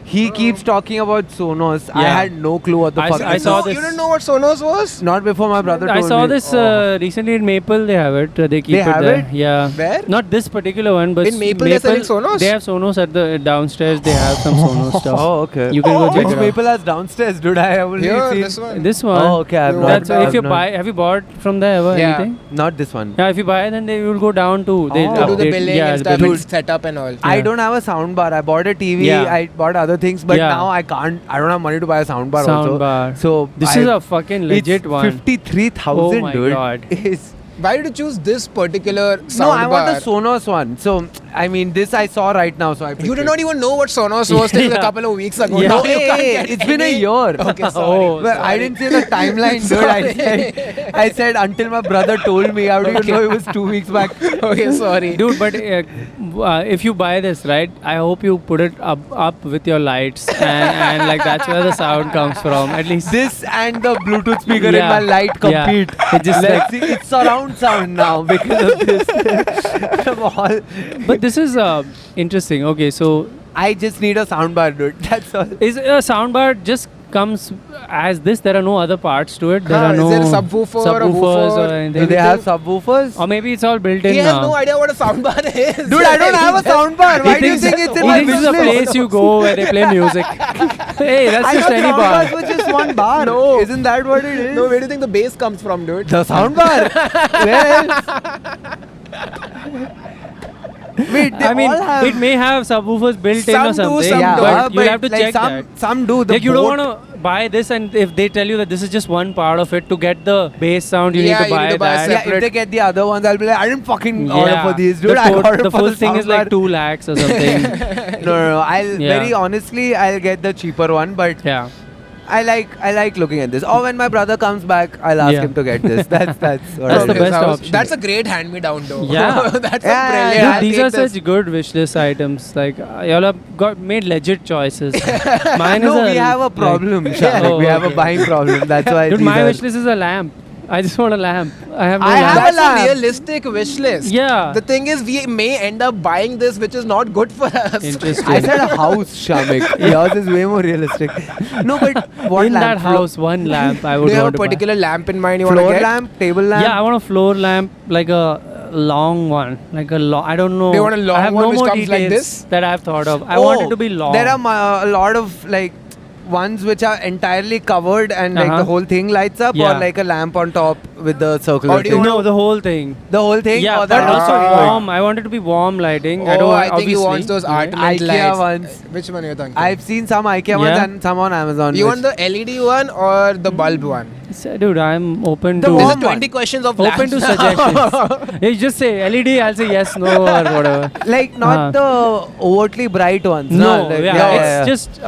he keeps talking about Sonos. I Yeah. had no clue what the I fuck s- I this saw is. this. You didn't know what Sonos was? Not before my brother I told saw me. this recently in Maple. They have it. They keep They it have there. it? Yeah. Where? Not this particular one, but In Maple they're selling Sonos? They have Sonos at the downstairs. They have some Sonos stuff. Oh, okay. You can go check Which it out. Maple has downstairs, dude? I have only Here, seen. this one. This one. Oh, okay. I've not. That's I've if you not- buy. Have you bought from there ever? Yeah. Anything? Not this one. Yeah. If you buy, then they will go down to. They Oh. To do the update- billing yeah, and the stuff billing. and setup and all. I Yeah. don't have a sound bar. I bought a TV. Yeah. I bought other things, but Yeah. now I can't. I don't have money to buy a sound bar also. Sound bar. So This is a fucking legit it's one. 53,000, Oh my dude. God. Is Why did you choose this particular sound no, I want bar? the Sonos one. So I mean, this I saw right now, so I picked You did it. not even know what Sonos was till a Yeah. couple of weeks ago. Yeah. Now No, you can't hey, get it's been a any- year. Okay, sorry. Oh, Well, I didn't say the timeline, dude. I said until my brother told me. How do you know it was 2 weeks back? Okay, sorry. Dude, but if you buy this, right, I hope you put it up with your lights and like that's where the sound comes from. At least This and the Bluetooth speaker in Yeah. my light Yeah. compete. It just Let's like- see, it's surround sound now because of this. From all. But this is interesting. Okay, so I just need a soundbar, dude. That's all. is a soundbar just comes as this? There are no other parts to it. There Huh, are is no there a subwoofer or a subwoofers woofer? or Do anything. they have subwoofers? Or maybe it's all built in He has now. no idea what a soundbar is. Dude, I don't have a soundbar. Why do you think it's in he my thinks it's a business? place you go where they play music. Hey, that's I just thought any soundbars bar. were just one bar. No. Isn't that what it is? No, where do you think the bass comes from, dude? The soundbar. Where else? Wait, they I mean, all have. it may have subwoofers built in Some or do, something, some yeah, but don't. you have to like check some, that. Some do. The Like you don't boat- want to buy this, and if they tell you that this is just one part of it, to get the bass sound, you Yeah, need to you buy need to buy that. Yeah, separate. if they get the other ones, I'll be like, I didn't fucking order for these, dude. The, I ordered the for full the thing is like soundbar. 2 lakhs or something. No. I'll Yeah. very honestly, I'll get the cheaper one, but Yeah. I like looking at this. Or when my brother comes back, I'll ask Yeah. him to get this. That's what That's I'll the do. best house. option. That's a great hand-me-down, though. Yeah. That's Yeah, a brilliant. yeah. I'll Dude, these take are this. such good wish list items. Like y'all have made legit choices. Mine is No, a, we have a like- problem, Shanik. Oh, we have a okay. buying problem. That's why. Dude, these my are- wish list is a lamp. I just want a lamp. I have no I lamp. have That's a lamp. a realistic wish list. Yeah. The thing is, we may end up buying this, which is not good for us. Interesting. I said a house, Shamik. Yours is way more realistic. No, but what in lamp? that house, one lamp I would Do you have want a to buy. particular lamp in mind you want to Floor get? lamp, table lamp. Yeah, I want a floor lamp, like a long one, like a long. I don't know. Do you want a long I have one no which more comes like details this? that I've thought of. I want it to be long. There are a lot of like ones which are entirely covered and like Uh-huh. the whole thing lights up, Yeah. or like a lamp on top with the circular Or do you thing. want no, the whole thing. The whole thing. Yeah, or but that also Ah. warm. I want it to be warm lighting. Oh, don't I think you want obviously. those Yeah. Artiment IKEA lights. ones. Which one are you thinking? I've seen some IKEA ones Yeah. and some on Amazon. You which- want the LED one or the bulb one? Dude, I'm open The to This is warm 20 questions of open to lamps. suggestions. You just say LED. I'll say yes, no, or whatever. like not the overtly bright ones. No, like- yeah, it's just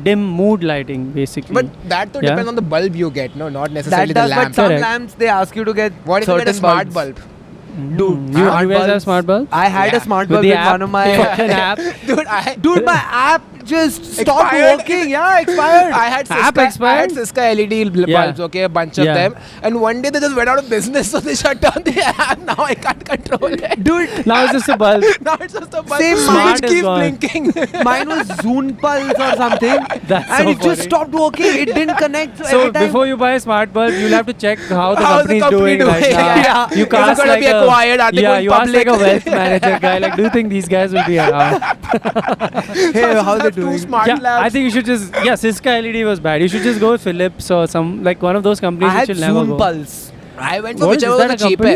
dim mood lighting basically. But that too Yeah. depends on the bulb you get, no, not that necessarily does, the but lamp. some Correct. lamps they ask you to get What if you certain get a smart bulbs. bulb? Dude, you smart guys have bulbs. smart bulbs? I had Yeah. a smart With bulb the in app? one of my Fucking app. Dude, my app just stopped Expired. working. Yeah, expired. I had App Cisco, I expired? had Cisco LED bulbs, Yeah. okay, a bunch of Yeah. them. And one day they just went out of business, so they shut down the app. Now I can't control it. Dude, Now it's just a bulb. Now it's just a bulb. Same Smart which is keeps gone. blinking. mine was Zune Pulse or something. That's and so it just funny. stopped working. It didn't connect. So every time. before you buy a smart bulb, you'll have to check how the How's company the is company doing right doing? now. Yeah. You Is it can't gonna like be acquired? Are they yeah, going you ask like a public? wealth manager guy, like, do you think these guys will be around? Hey, how's it Two doing? smart Yeah, labs. I think you should just Cisco LED was bad. You should just go with Philips or some like one of those companies I had which will never Zune go. Pulse. I went for What is whichever was that, the a company?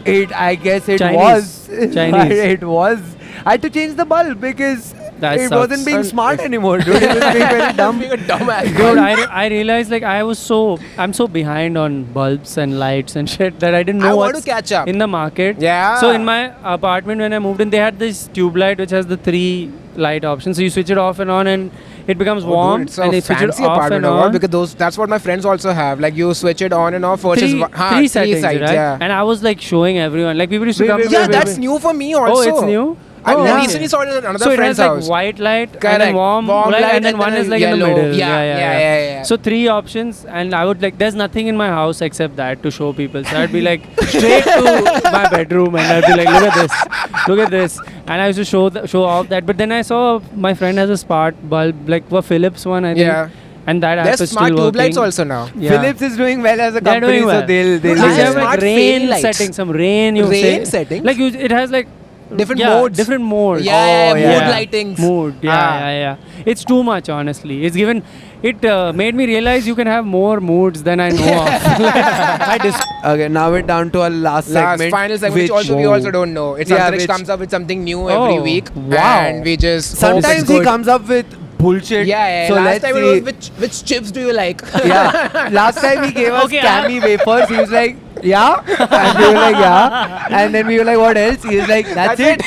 cheapest. I guess it Chinese. was. Chinese. it was. I had to change the bulb because That it sucks. wasn't being smart anymore, dude. It was being very dumb. Being a dumbass. Dude, I realized like I'm so behind on bulbs and lights and shit that I didn't know I want what's to catch up. in the market. Yeah. So in my apartment when I moved in, they had this tube light which has the 3 light options. So you switch it off and on, and it becomes warm. Dude, it's and a you switch it fancy off apartment and or what? on. Because that's what my friends also have. Like you switch it on and off. First is Three settings, sides, right? yeah. And I was like showing everyone. Like people used to Wait, come. wait, to Yeah, me, that's new for me also. Oh, it's new. I Oh, recently saw it at another so it friend's has like house. white light and Correct. then warm light, and then one is like in the yellow. middle. Yeah. So 3 options, and I would like. There's nothing in my house except that to show people. So I'd be like straight to my bedroom, and I'd be like, look at this, and I used to show off that. But then I saw my friend has a smart bulb, like a Philips one, I think. Yeah. And that app There's is smart still tube working. lights also now. Yeah. Philips is doing well as a They're company, doing well. so they'll They I have have like smart rain fairy lights. settings, some rain you Rain say. settings? Like it has like Different yeah, modes. different modes. Yeah, Oh, mood yeah. lightings. Mood, yeah. It's too much, honestly. It's given. It made me realize you can have more moods than I know of. Okay, now we're down to our last segment. Final segment, which also we also don't know. It's Yeah, Antariksh which- comes up with something new every Oh, week. wow. And we just hope Sometimes it's he good. comes up with bullshit. Yeah. So Last let's time see. it was which chips do you like? Yeah. Last time he gave us Okay, Cammy wafers. He was like, yeah. And we were like, yeah. And then we were like, what else? He was like, that's it.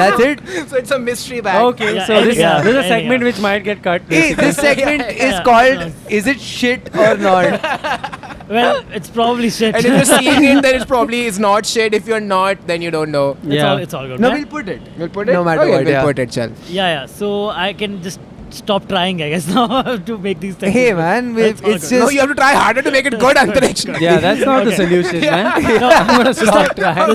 That's it. So it's a mystery bag. Okay, Yeah, so this yeah, is a anything segment else. which might get cut. Hey, this segment is Yeah. called Is it shit or not? Well, it's probably shit. And if you're seeing it, then it's probably is not shit. If you're not, then you don't know. Yeah. It's all good. No, man. we'll put it. We'll put it. No matter okay, what, we'll yeah. put it, chal. Yeah. So I can just stop trying, I guess, now to make these things. Hey man, That's all it's good. No, just you have to try harder to make it good, Antariksh. Yeah, that's not the Okay. solution, man. No, I'm gonna stop trying.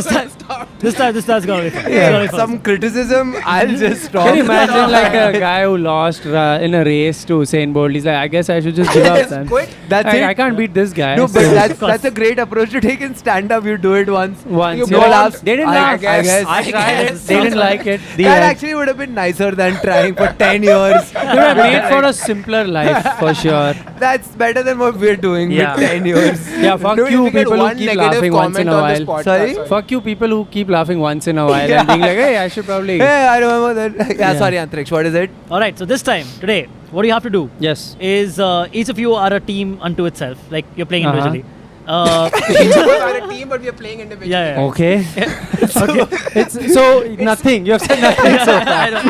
this time's gonna be fun. It's yeah, gonna be fun. some criticism. I'll just stop. Can you imagine like a guy who lost in a race to Usain Bolt? He's like, I guess I should just give up then. Quit. That's I, it. I can't beat this guy. No, but so- that's a great approach to take in stand up. You do it once. Once. You yeah. go laugh. They didn't I laugh. guess. I tried it. They didn't like it. The That end. actually would have been nicer than trying for 10 years. They would have made for a simpler life, for sure. That's better than what we're doing Yeah. with 10 years. Yeah, fuck Dude, you if we get people who one keep negative laughing once in comment a on this while. podcast, Sorry? Fuck you people who keep laughing once in a while Yeah. and being like, hey, I should probably... Hey, I remember that. Yeah, Yeah. sorry, Antariksh. What is it? All right. So this time, today, what you have to do Yes. is each of you are a team unto itself. Like you're playing Uh-huh. individually. Each of us are a team, but we are playing individually. Yeah. Okay. So nothing. You have said nothing so far. I know.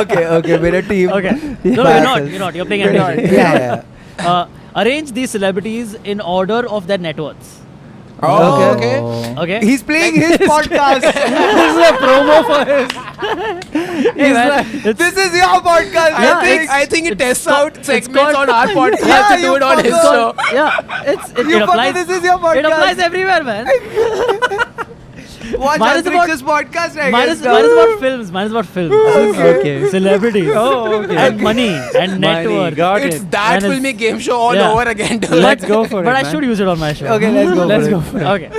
Okay, we're a team. Okay. Yeah. No, you're not. You're not. You're playing We're not. individually. Yeah. Arrange these celebrities in order of their net worths. Oh, Okay. okay. Okay. He's playing his podcast. This is a promo for his. Hey, man, This is your podcast. I think it tests out segments called- on our podcast Yeah, to do you it on his forgot. show. yeah, it You applies. forget this is your podcast. It applies everywhere, man. Watch Mine is about- Antariksh's podcast, I Mine guess. is about films. Mine is about films. Okay. Celebrities. Oh, okay. And money and net Money, worth. got It's it. that And it's- filmy game show all Yeah. over again, dude. Let's go for it, But I man. should use it on my show. Okay, let's go. Let's for go it. for it. Okay.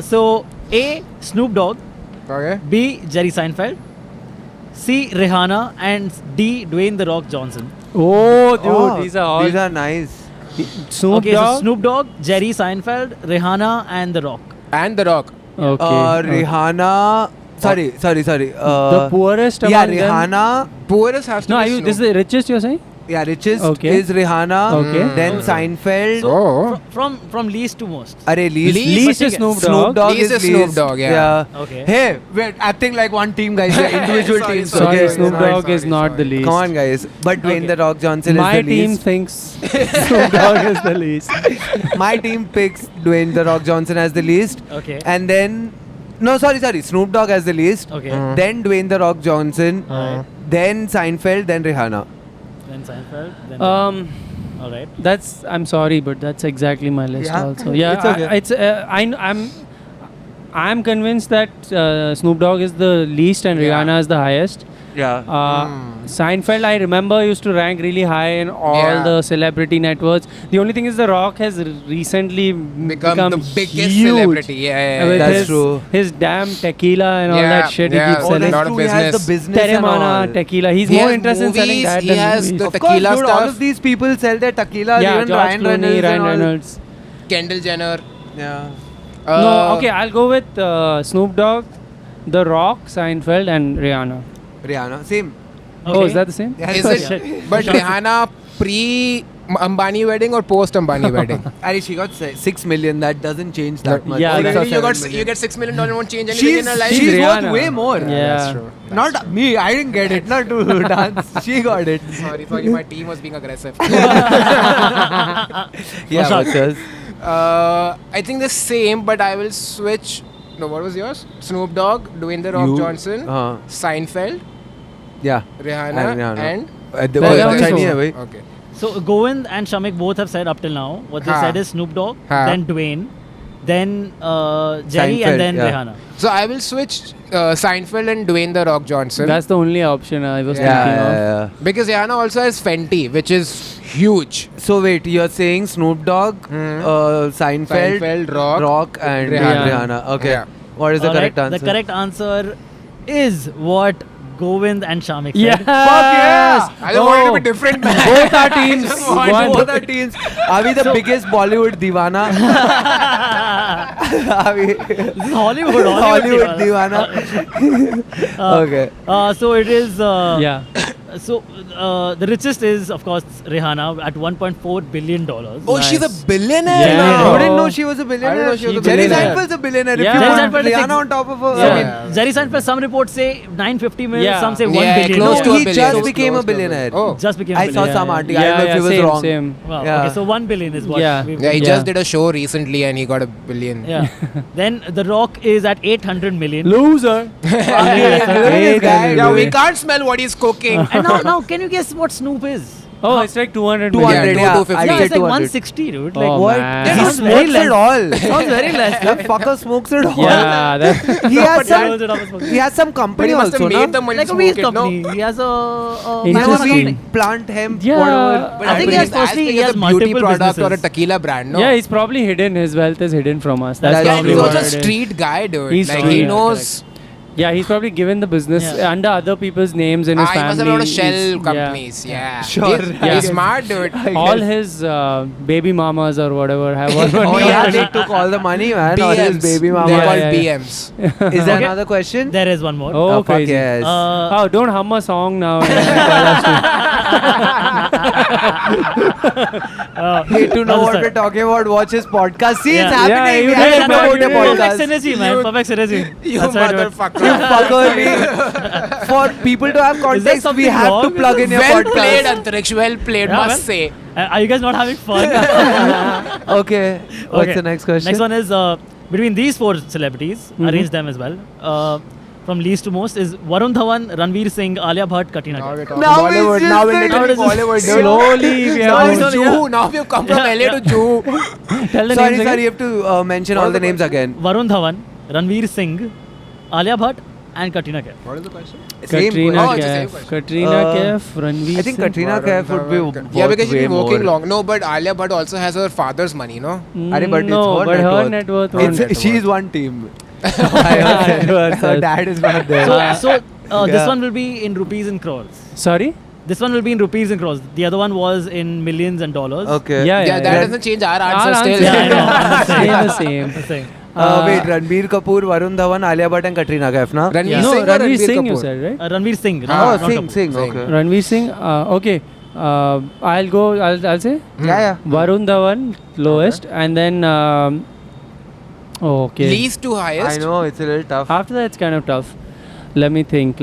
So A. Snoop Dogg. Okay. B. Jerry Seinfeld. C. Rihanna. And D. Dwayne The Rock Johnson. Oh, dude, Oh, these are all. These are nice. Snoop Okay, Dogg. so Snoop Dogg, Jerry Seinfeld, Rihanna, and The Rock. And The Rock. Okay. Rihanna. Sorry. the poorest Yeah, among them. Rihanna. Poorest has to No, be are you? Snoop. This is the richest you're saying? Yeah, richest Okay. is Rihanna. Okay. Then Seinfeld. Oh. From least to most. Least. Least is Snoop Dogg. Snoop Dogg Least is is Snoop least. Dogg, yeah. Okay. Hey, we're acting like one team, guys. We're individual Sorry, teams. Sorry, okay? Snoop Sorry, Dogg is sorry, not sorry. the least. Come on, guys. But Dwayne Okay. The Rock Johnson My is the team least. thinks Snoop Dogg is the least. My team picks Dwayne The Rock Johnson as the least. Okay. And then. No, sorry. Snoop Dogg as the least. Okay. Then Dwayne The Rock Johnson. Alright. Then Seinfeld. Then Rihanna. Then Seinfeld. Then all right. That's. I'm sorry, but that's exactly my list Yeah. also. Yeah, It's okay. I'm convinced that Snoop Dogg is the least and Yeah. Rihanna is the highest. Yeah. Seinfeld, I remember, used to rank really high in all Yeah. the celebrity networks. The only thing is, The Rock has recently Become the biggest huge celebrity. Yeah. with That's his, true. his damn tequila and all Yeah, that shit yeah. he keeps Oh, selling. that's lot of He has the business. business and all. Teremana tequila. He's He more has interested in selling movies, that he than has movies. the Of tequila course, dude, all stuff. of these people sell their tequila. Yeah, even George Ryan Clooney, Reynolds. Ryan and all. Reynolds. Kendall Jenner. Yeah. No, okay, I'll go with Snoop Dogg, The Rock, Seinfeld, and Rihanna. Rihanna. Same. Oh, is that the same? Yeah, Is it's it? But Rihanna pre Ambani wedding or post Ambani wedding? Ari, she got 6 million. That doesn't change that much. Yeah, Oh, Six that's- or you got 7 you million. get $6 million, won't change anything in her life. She's worth Rihanna. way more. Yeah. That's true. Not me. I didn't get it. Not to dance. She got it. Sorry, my team was being aggressive. Yeah, Vashak. what's yours? I think the same, but I will switch. No, what was yours? Snoop Dogg, Dwayne The Rock You- Johnson, Uh-huh. Seinfeld, Yeah. Rihanna, And Rihanna. and The Well, boy, yeah, Chinese so- hai, bhai. okay. So Govind and Shamik both have said up till now. What they Ha. said is Snoop Dogg, Ha. then Dwayne, then Jerry, Seinfeld, and then yeah. Rihanna. So I will switch Seinfeld and Dwayne The Rock Johnson. That's the only option I was Yeah, thinking of. yeah. because Rihanna also has Fenty, which is huge. So wait, you're saying Snoop Dogg, Seinfeld, Seinfeld, Rock, and Rihanna. Rihanna. Okay. Yeah. What is the Alright, correct answer? The correct answer is what Govind and Shamik said. Yeah. Fuck yeah! I just wanted to be different, man. Both our teams. just want won. Both our teams. Are we the biggest Bollywood divana? This is Hollywood. Hollywood Deewana. Okay. So it is. Yeah. So the richest is of course Rihanna at 1.4 billion dollars. Oh, she's a billionaire Yeah. now. Oh. You didn't know she was a billionaire. I didn't know she was a Jerry billionaire. Seinfeld's a billionaire. Yeah. If you Jerry put Seinfeld is Rihanna ex- on top of her. So, Yeah. Jerry Seinfeld, some reports say 950 million, Yeah. some say 1 Yeah, billion. close to No, a he billion. just became a Close to a billionaire. billion. Oh. Just became I a saw billion. some article. I don't know if he was same, wrong. Same. Wow. Yeah. Okay, so 1 billion is what. Yeah. we've- Yeah, he Yeah. just did a show recently and he got a billion. Yeah. Then The Rock is at 800 million. Loser. This guy, Yeah, we dude. can't smell what he's cooking. And now, can you guess what Snoop is? Oh, it's like 200 200, million. yeah. 250. I Yeah, said it's like 200. 160, dude. Like, Oh, What? man. That He sounds very smokes less. it all. Sounds very less. That fucker smokes it all. Yeah, that, He has But some. He has some But company he must have also, made no? the money Like a smoke weed it, no? company. He has a Interesting. Marijuana company. weed, plant hemp, Yeah. whatever. But I think believe he has as firstly, big he as has a beauty multiple product or a businesses. tequila brand, no? yeah, he's probably hidden. His wealth is hidden from us. That's That's Yeah, probably he's what also a it is. street guy, dude. He's like street, he yeah, knows. Yeah, he's probably given the business Yeah. under other people's names in his He family. must have a lot of shell He's- companies. Yeah. Sure, He's, right. he's smart, dude. All his baby mamas or whatever have one. Oh yeah, they took all the money, man. Or his BMs. baby mama. They're Yeah, called yeah, yeah. BMs. Is there Okay. another question? There is one more. Oh, fuck crazy. yes. Oh, don't hum a song now. and tell us Need to know other what side. we're talking about. Watch his podcast. See, Yeah. it's happening. Yeah, we you have did to it, promote man. your You did it. Perfect podcast. synergy, man. You- Perfect synergy. You That's what I do it. motherfucker. You fucker. For people to have context, we something have to wrong? plug in your Well played, podcast. Antariksh. Well played, Yeah, must man. say. Are you guys not having fun? Okay. What's Okay. the next question? Next one is between these four celebrities, arrange them as well. From least to most is Varun Dhawan, Ranveer Singh, Alia Bhatt, Katrina Now we're Kaif. talking Now Bollywood. it's Now just we're the- literally Now it's Bollywood. just- dude. Slowly we Now have it's slowly, Jew. Now we've come from Yeah, LA to Jew. Tell the Sorry, names sir. again. You have to mention all the names again. Varun Dhawan, Ranveer Singh, Alia Bhatt, and Katrina Kaif. What is the question? Katrina Oh, it's the same Kaif. question. Katrina Kaif, Ranveer I think Singh. Katrina Kaif would be Yeah, worth because she's way been working more. long. No, but Alia Bhatt also has her father's money, no? Arey, but no, it's her but net her worth. net worth. It's- won't- she's one team. Net worth, Her sir. dad is not there. So this Yeah. one will be in rupees and crores. Sorry? This one will be in rupees and crores. The other one was in millions and dollars. Okay. Yeah, Yeah, that yeah. doesn't change our Our answer still. answer- Yeah, I know. I'm Stay saying. the same. I'm saying. Wait, Ranbir Kapoor, Varun Dhawan, Alia Bhatt, and Katrina Kaif, na? Ranveer Yeah. No, Singh or Ranveer Ranbir Singh you Kapoor? said, right? Ranveer Singh. Oh, not Singh, Kapoor. Singh. Singh. Okay. Ranveer Singh. Okay. I'll go. I'll say Yeah. Varun Dhawan lowest, and then okay. Least to highest. I know, it's a little tough. After that, it's kind of tough. Let me think.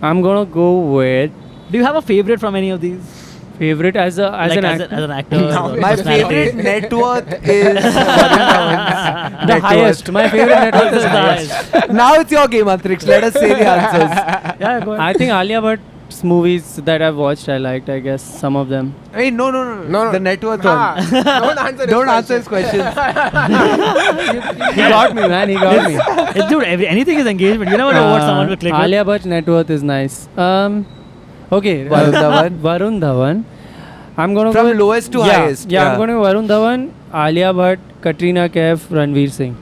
I'm gonna go with Do you have a favorite from any of these? favorite as an Like actor. as an actor. No, or My personality? favorite net worth is Varun Dhawan's The net highest. My favorite net worth is the highest. worth. Now it's your game, Antriksh. Let us say the answers. Yeah, go ahead. I think Alia Bhatt's movies that I've watched, I liked. I guess some of them. Hey, no. No. The net worth Ah, one. don't answer his Don't answer question. his questions. He got me, man. He got me. Dude, anything is engagement. You never know what someone will click with. Alia Bhatt's net worth is nice. Okay. Varun Dhawan. Varun Dhawan. I'm gonna From go with, lowest to highest. Yeah, I'm going to Varun Dhawan, Alia Bhatt, Katrina Kaif, Ranveer Singh.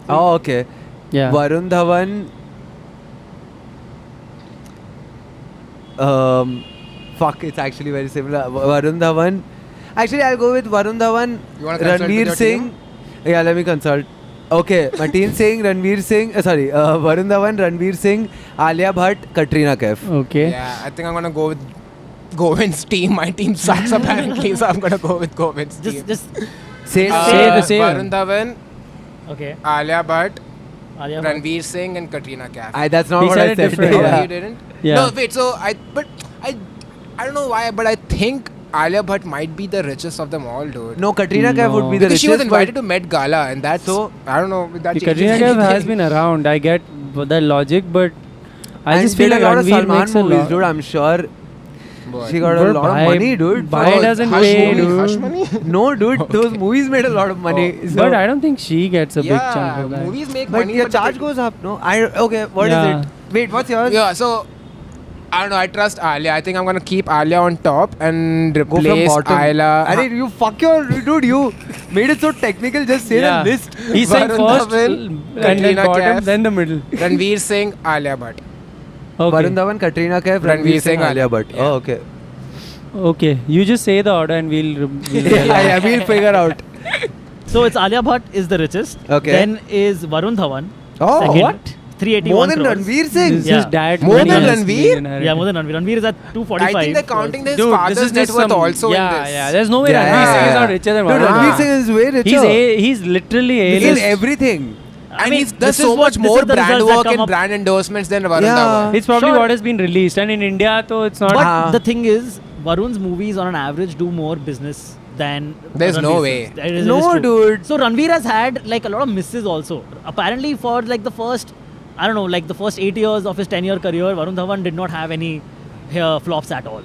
Oh, okay. Yeah. Varun Dhawan. Fuck, it's actually very similar. Varun Dhawan. Actually, I'll go with Varun Dhawan, You wanna consult with Ranveer your Singh. team? Yeah, let me consult. Okay, my team saying Ranveer Singh. Varun Dhawan, Ranveer Singh, Alia Bhatt, Katrina Kaif. Okay. Yeah, I think I'm gonna go with Govind's team. My team sucks apparently, so I'm gonna go with Govind's team. Just Say Say the same. Varun Dhawan, okay. Alia Bhatt, Alia Bhatt. Ranveer Singh, and Katrina Kaif. That's not He what said I it said. different. Oh, Yeah. you didn't? Yeah. No, wait. So I don't know why, but I think Alia Bhatt might be the richest of them all, dude. No, Katrina Kaif would be the because richest. she was but- invited to Met Gala, and that's So- I don't know. If that The changes Katrina Kaif has anything. been around. I get the logic, but I and just she feel did like a lot of Ranveer Salman makes a movies, lot. dude. I'm sure Boy. she got a But lot of Bhai- money, dude. Bhai Oh, doesn't Hush pay, movie, dude. Hush money? No, dude, those movies made a lot of money. Oh. So- But I don't think she gets a big chunk Yeah, of that. movies make But money. your but charge they- goes up, no? Okay, what is Yeah. it? Wait, what's yours? Yeah, so I don't know. I trust Alia. I think I'm gonna keep Alia on top and Go from replace bottom. Ayla. Arey, you fuck your dude. You made it so technical. Just say Yeah. the list. He's saying Varun first, Dhawan, and then Katrina bottom, Kaif. then the middle. Ranveer Singh, Alia Bhatt. Okay. Varun Dhawan, Katrina Kaif, Ranveer Ranveer Singh, Singh, Alia Alia Bhatt. Bhatt. Yeah. Oh, okay. Okay, you just say the order and we'll Yeah, we'll figure out. So it's Alia Bhatt is the richest. Okay. Then is Varun Dhawan. Oh, second, what? 381 More than crores. Ranveer Singh? This Yeah. is dad's More money than has Ranveer? been inherited. Yeah, more than Ranveer. Ranveer is at 245. I think they're counting his Dude, this father's is net just worth some, also in yeah, this. yeah. There's no way Yeah, Ranveer yeah, Singh is yeah. not richer than Dude, Varun Ranveer Dhawan. Singh is way richer. He's literally He's A-list. everything. And mean, he's does this so is what- much this more is the brand results that work come and up. brand endorsements than Varun Yeah. Dhawan. It's probably Sure. what has been released, and in India, though, it's not. But- The thing is, Varun's movies on an average do more business than. There's no Ranveer's. way. It is No, true. dude. So Ranveer has had like a lot of misses also. Apparently, for like the first, I don't know, like the first 8 years of his 10-year career, Varun Dhawan did not have any flops at all.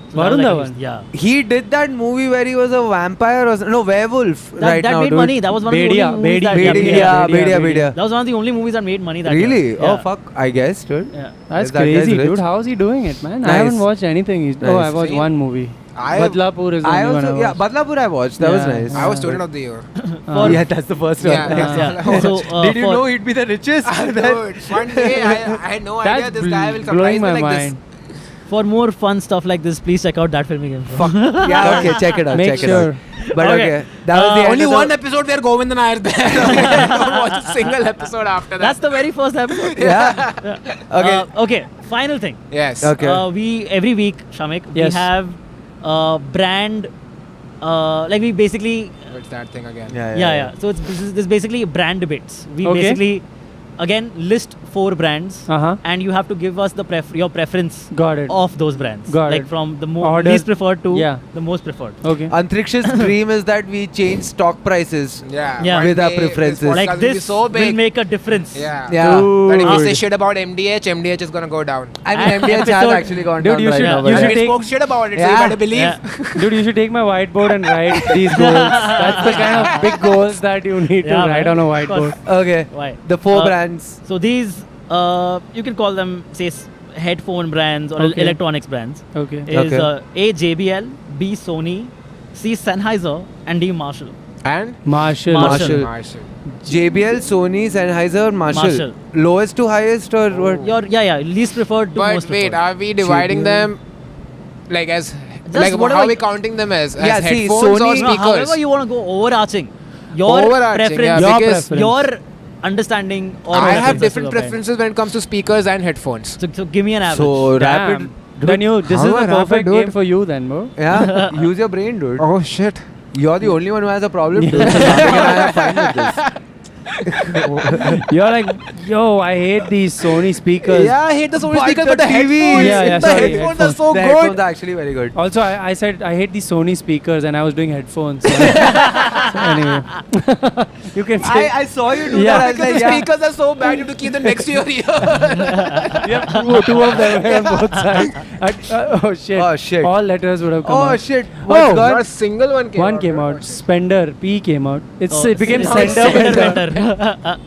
So that Varun was, like, Dhawan? Yeah. He did that movie where he was a vampire or no werewolf That now, made dude. money. That was one of the Bedia, only movies that, Bedia, Bedia, Bedia. Bedia. That was one of the only movies that made money that year. Really? Yeah. Oh fuck! I guess, dude. Yeah. That's That guy's crazy, rich. dude. How is he doing it, man? I Nice. haven't watched anything. Oh, I Nice. watched See? one movie. I- Badlapur is the I only one I also watched. Badlapur I watched. That was Yeah. nice. I was student of the year. For- Yeah, that's the first one. Yeah. Yeah. So, Did you for- know he'd be the richest? Dude, one day I had no idea That's this guy will surprise blowing me my like mind. For more fun stuff like this, please check out That Filming Info. Fuck. Yeah, okay, check it out. Make check sure. it out. But okay, that was the Uh, end Only of the- one episode where Govind and I are there. I don't watch a single episode after that. That's the very first episode. Yeah. Okay. Okay. Final thing. Yes. Okay. We every week, Shamik, Yes. we have brand. Like we basically. What's that thing again? Yeah. So this is basically brand debates. We Okay. basically again list 4 brands, Uh-huh. and you have to give us the your preference Got it. of those brands. Got like it. from the Order. least preferred to Yeah. the most preferred. Okay. Antriksh's dream is that we change stock prices. Yeah. Yeah. one With our day preferences. This Like podcast will be this so big. will make a difference. Yeah. Yeah. But if we say Dude. shit about MDH is gonna go down. I mean, MDH has Episode- actually gone Dude, down you right should- now. you but- And should we take- spoke shit about it, so Yeah. you better believe. Yeah. Dude, you should take my whiteboard and write these goals. That's the kind of big goals that you need to Yeah, write man. on a Of whiteboard. course. Okay. Why? The 4 Uh, brands. So these, you can call them, say, headphone brands or Okay. electronics brands. Okay. Is Okay. A JBL, B Sony, C Sennheiser, and D Marshall. And Marshall. Marshall. Marshall. JBL, Sony, Sennheiser, Marshall. Marshall. Lowest to highest or what? Your least preferred to But most wait, preferred. are we dividing JBL. them like as like whatever how are we you- counting them as Yeah, see, headphones or Sony- No, speakers? however you want to go overarching. Your Overarching, preference, yeah, Your because preference. your understanding or I have preferences different of a brand. preferences when it comes to speakers and headphones. So give me an average. So Damn. rapid. Then this How is a the rapid perfect dude? game for you then, bro. Yeah. Use your brain, dude. Oh shit. You're the only one who has a problem, dude. So Karthik and I are fine with this. You're like, yo, I hate these Sony speakers. Yeah, I hate the Sony But speakers, the but the TV headphones, Yeah, the sorry, headphones are headphones. so The good. headphones are actually very good. Also, I said I hate these Sony speakers and I was doing headphones. So anyway, you can say I saw you do Yeah. that. I was Because like, the yeah. speakers are so bad, you have to keep them next to your ear. you have two of them on both sides. Oh shit! Oh, shit. All letters would have come Oh out. shit. Oh, What's Not a gone? single one came One out. came out. Spender. P came out. Oh, It became now Sender. it's Sender Bender. Bender.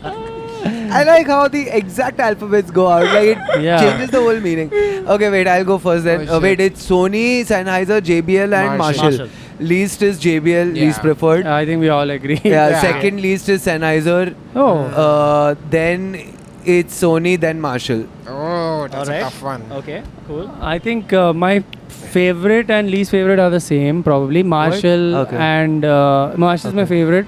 I like how the exact alphabets go out. Like it Yeah. changes the whole meaning. Okay, wait. I'll go first then. Oh, Wait, shit. it's Sony, Sennheiser, JBL, and Marshall. Marshall. Least is JBL, Yeah. least preferred. I think we all agree. Yeah. Yeah. Second least is Sennheiser. Oh. Then it's Sony, then Marshall. Oh, that's Alright. a tough one. Okay, cool. I think my favorite and least favorite are the same. Probably Marshall Okay. and Marshall's my favorite.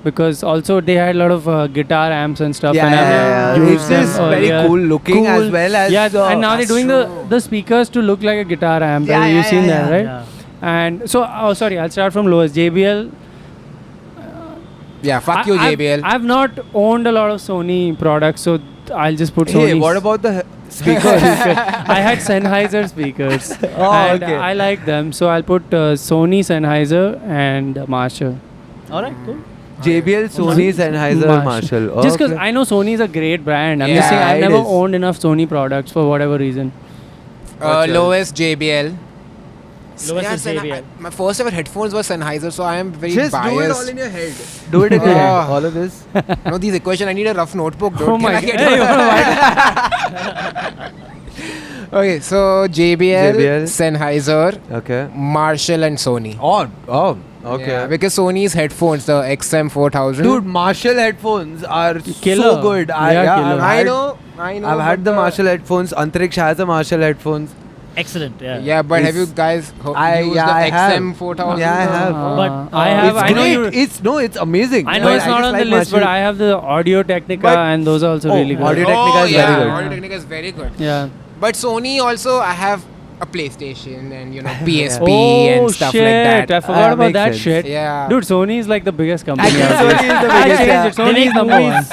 Because also they had a lot of guitar amps and stuff, and I've used It's them just very earlier. cool looking as well as. Yeah, and now they're That's doing true. the speakers to look like a guitar amp. Yeah, Have you yeah, seen yeah, that, yeah. right? Yeah. And so, sorry, I'll start from lowest. JBL. Yeah, fuck you, JBL. I've not owned a lot of Sony products, so I'll just put Sony. Hey, what about the speakers? I had Sennheiser speakers, Oh, and okay. I like them, so I'll put Sony, Sennheiser, and Marshall. Alright, cool. JBL, Sony, Sennheiser, Marshall. Just because Okay. I know Sony is a great brand. I'm Yeah, just saying I've it never is. owned enough Sony products for whatever reason. What's Lowest JBL. Lowest is Sen- JBL. my first ever headphones were Sennheiser, so I am very Just biased. do it all in your head. Do it in your head. Oh. All of this. No, these equations, I need a rough notebook, dude. Oh Can my I get god! Hey, one? Okay, so JBL, JBL. Sennheiser, Okay. Marshall, and Sony. Oh. Okay. Yeah, because Sony's headphones, the XM4000. Dude, Marshall headphones are Killer. so good. They are killer. I know. I've had but the Marshall headphones. Antriksh has the Marshall headphones. excellent. Yeah. Yeah, but have you It's- guys used the I have. XM4000? Yeah, I have. But I have. It's I know great. you. It's amazing. I know But it's not just on the like list, but Marshall. I have the Audio Technica, But- and those are also Oh, really good. Audio Technica is yeah, very good. Audio Technica is very good. Yeah. But Sony also, I have a PlayStation and PSP Oh and stuff shit! like that. I forgot about makes that sense. shit. Yeah. Dude, Sony is like the biggest company. Actually, out there. Sony is the I biggest, changed yeah. it. Sony They is make number one. movies.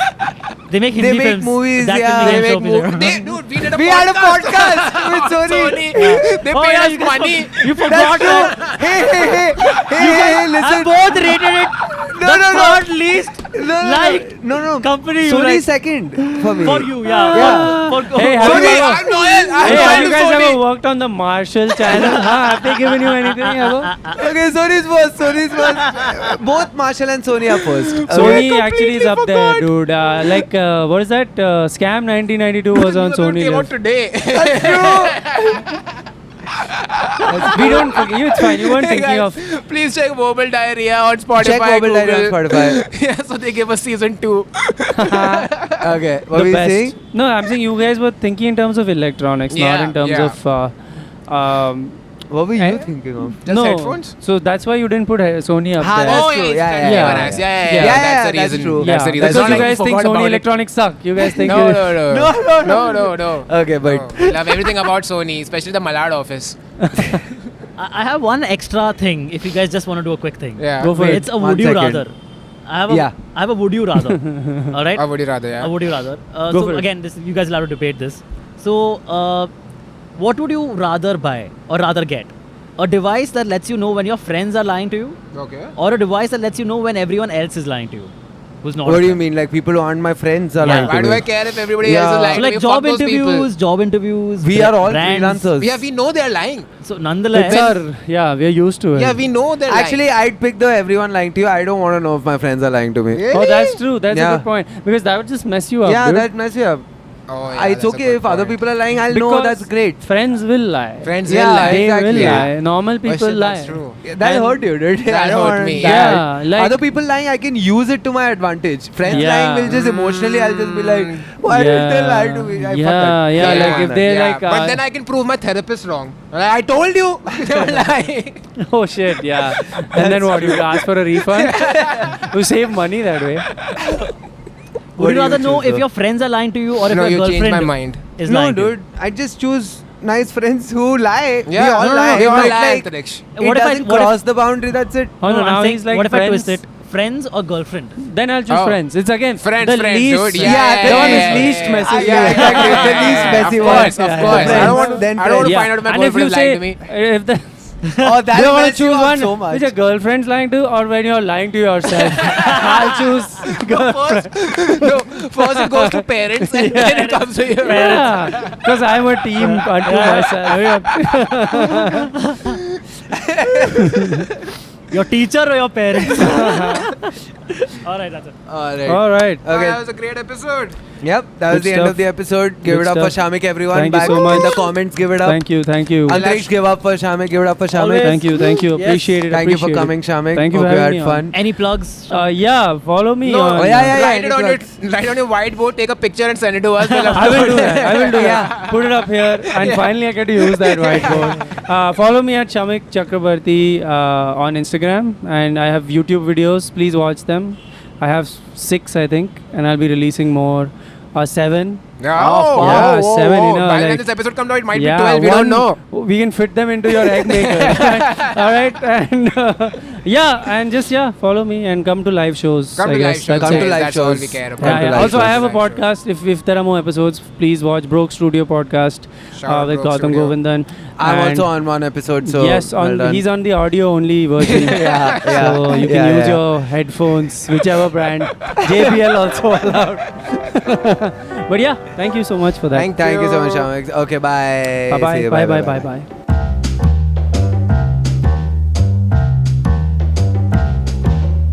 They make Hindi They make films. movies, That yeah. can They be make game changer. dude, we did a We had a podcast with Sony. Sony. They Oh, paid yeah, us you guys money. You That's forgot true. that. Hey, listen. I both rated it. No, the no, no. third least No. company you Sony like. second for me. For you, yeah. Yeah. For, Hey, have Sony, you ever- I'm loyal. I'm Hey, have loyal you to guys Sony. ever worked on the Marshall channel? Have they given you anything ever? Okay, Sony's first. Both Marshall and Sony are first. Sony I actually is up completely there, forgot. dude. What is that? Scam 1992 was on Sony. Came out Live. today. We don't forget you. It's fine. You weren't thinking of. Please check Mobile Diarrhea on Spotify. Check Mobile Diarrhea on Google. Spotify. Yeah, so they gave us season 2. Okay, what The were you best. saying? No, I'm saying you guys were thinking in terms of electronics, not Yeah, in terms yeah. of. What were you Eh? thinking of? Just no. headphones? So that's why you didn't put Sony up Ah, there. that's Oh, true. yeah, Yeah, yeah, yeah. That's Yeah, the that's reason. true. That's the reason. Because It's not you like guys we think forgot Sony about it. electronics suck. You guys think No, you- no, no. No. Okay, but No. Love everything about Sony, especially the Malad office. I have one extra thing. If you guys just want to do a quick thing, Yeah. Go for it. it's a 1 would you second. rather. I have a would you rather. All right. Or would you rather, yeah? A would you rather. Go So for it. again, this you guys will have to debate this. So, what would you rather buy or rather get? A device that lets you know when your friends are lying to you, Okay. or a device that lets you know when everyone else is lying to you, who's not. what a do you friend. mean? Like people who aren't my friends are Yeah. lying to Why do me? I care if everybody Yeah. else is lying So to me? like Fuck job those people. interviews. We are all brands. freelancers. Yeah, we know they're lying. So nonetheless, It's our, yeah, we're used to it. Yeah, we know they're Actually, I'd pick the everyone lying to you. I don't want to know if my friends are lying to me. lying. Oh, that's true. That's Yeah. a good point. Because that would just mess you up. Yeah, dude. that messes me up. Oh, yeah, It's that's a okay good if other point. people are lying. I'll know Because that's great. Friends will lie. Friends Yeah, will lie. They exactly. will Yeah. lie. Normal Oh, people shit, lie. That's true. That And- hurt you, dude. That I don't hurt want me. Yeah, like- other people lying, I can use it to my advantage. Friends Yeah. lying will just emotionally, I'll just be like, why did they lie to me? I fuck that. Yeah, I don't like want if that. they're Yeah, like. but then I can prove my therapist wrong. Like, I told you. They were lying. Oh shit, yeah. And then what? You ask for a refund? You save money that way. What would do you rather you know choose, if though? your friends are lying to you or if No, your you changed girlfriend my mind. is No, lying to you? dude, I just choose nice friends who lie. Yeah, we all no, lie. we all But lie, like, Antariksh. What it if I- doesn't what if- cross the boundary, that's it. Oh no, I'm now saying, he's like what if I friends. twist it? Friends or girlfriend? Then I'll choose Oh. friends. It's again Friends, the friends, least. dude. Yeah, the one yeah, who's least messy. Yeah, exactly. The least messy Of one. course, of Yeah, course. the I don't friends, want then to. I don't want to Yeah. find out if my And if you girlfriend is say, lying to me. if the Oh, that do you want to mess you choose up one so much. which your girlfriend's lying to, or when you're lying to yourself? I'll choose girlfriend. No, first it goes to parents and then it comes to you. Yeah, because I'm a team unto myself. Your teacher or your parents? All right, that's it. Alright. All right. Okay. That was a great episode. Yep, that was Good the end stuff. of the episode. Give Good it up for stuff. Shamik, everyone. Thank you Back so in much. the comments, give it up. Thank you. Antariksh, give up for Shamik. Give it up for Shamik. Always. Thank you. Yes. Appreciate it. Thank you for appreciate coming, it. Shamik. Thank you for Hope you having had me fun. Any plugs? Yeah, follow me No, on. Oh, yeah. Write it on any your whiteboard, take a picture and send it to us. We'll I will do upload that. it. I will do that. Put it up here, and finally I get to use that whiteboard. Follow me at Shamik Chakrabarti on Instagram, and I have YouTube videos. Please watch them. I have 6, I think, and I'll be releasing more. 7. Oh, Yeah, 7, you know, By the time like- this episode comes out, it might yeah, be 12. We don't know. We can fit them into your egg maker. All right, and follow me and come to live shows. Come I to guess. live shows. That's Come it. to live That's all shows. we care Come about. to Yeah, live also, I shows. have a Live podcast. If there are more episodes, please watch Broke Studio podcast Shout out with Broke Gautam Studio. Govindan. I'm And also on one episode, so yes, well done. he's on the audio only version. Yeah, yeah. So you can Yeah, use yeah. your headphones, whichever brand. JBL also allowed. But yeah, thank you so much for that. Thank Thank you so you. much, Shamik. Okay, bye. Bye See you, bye. Bye.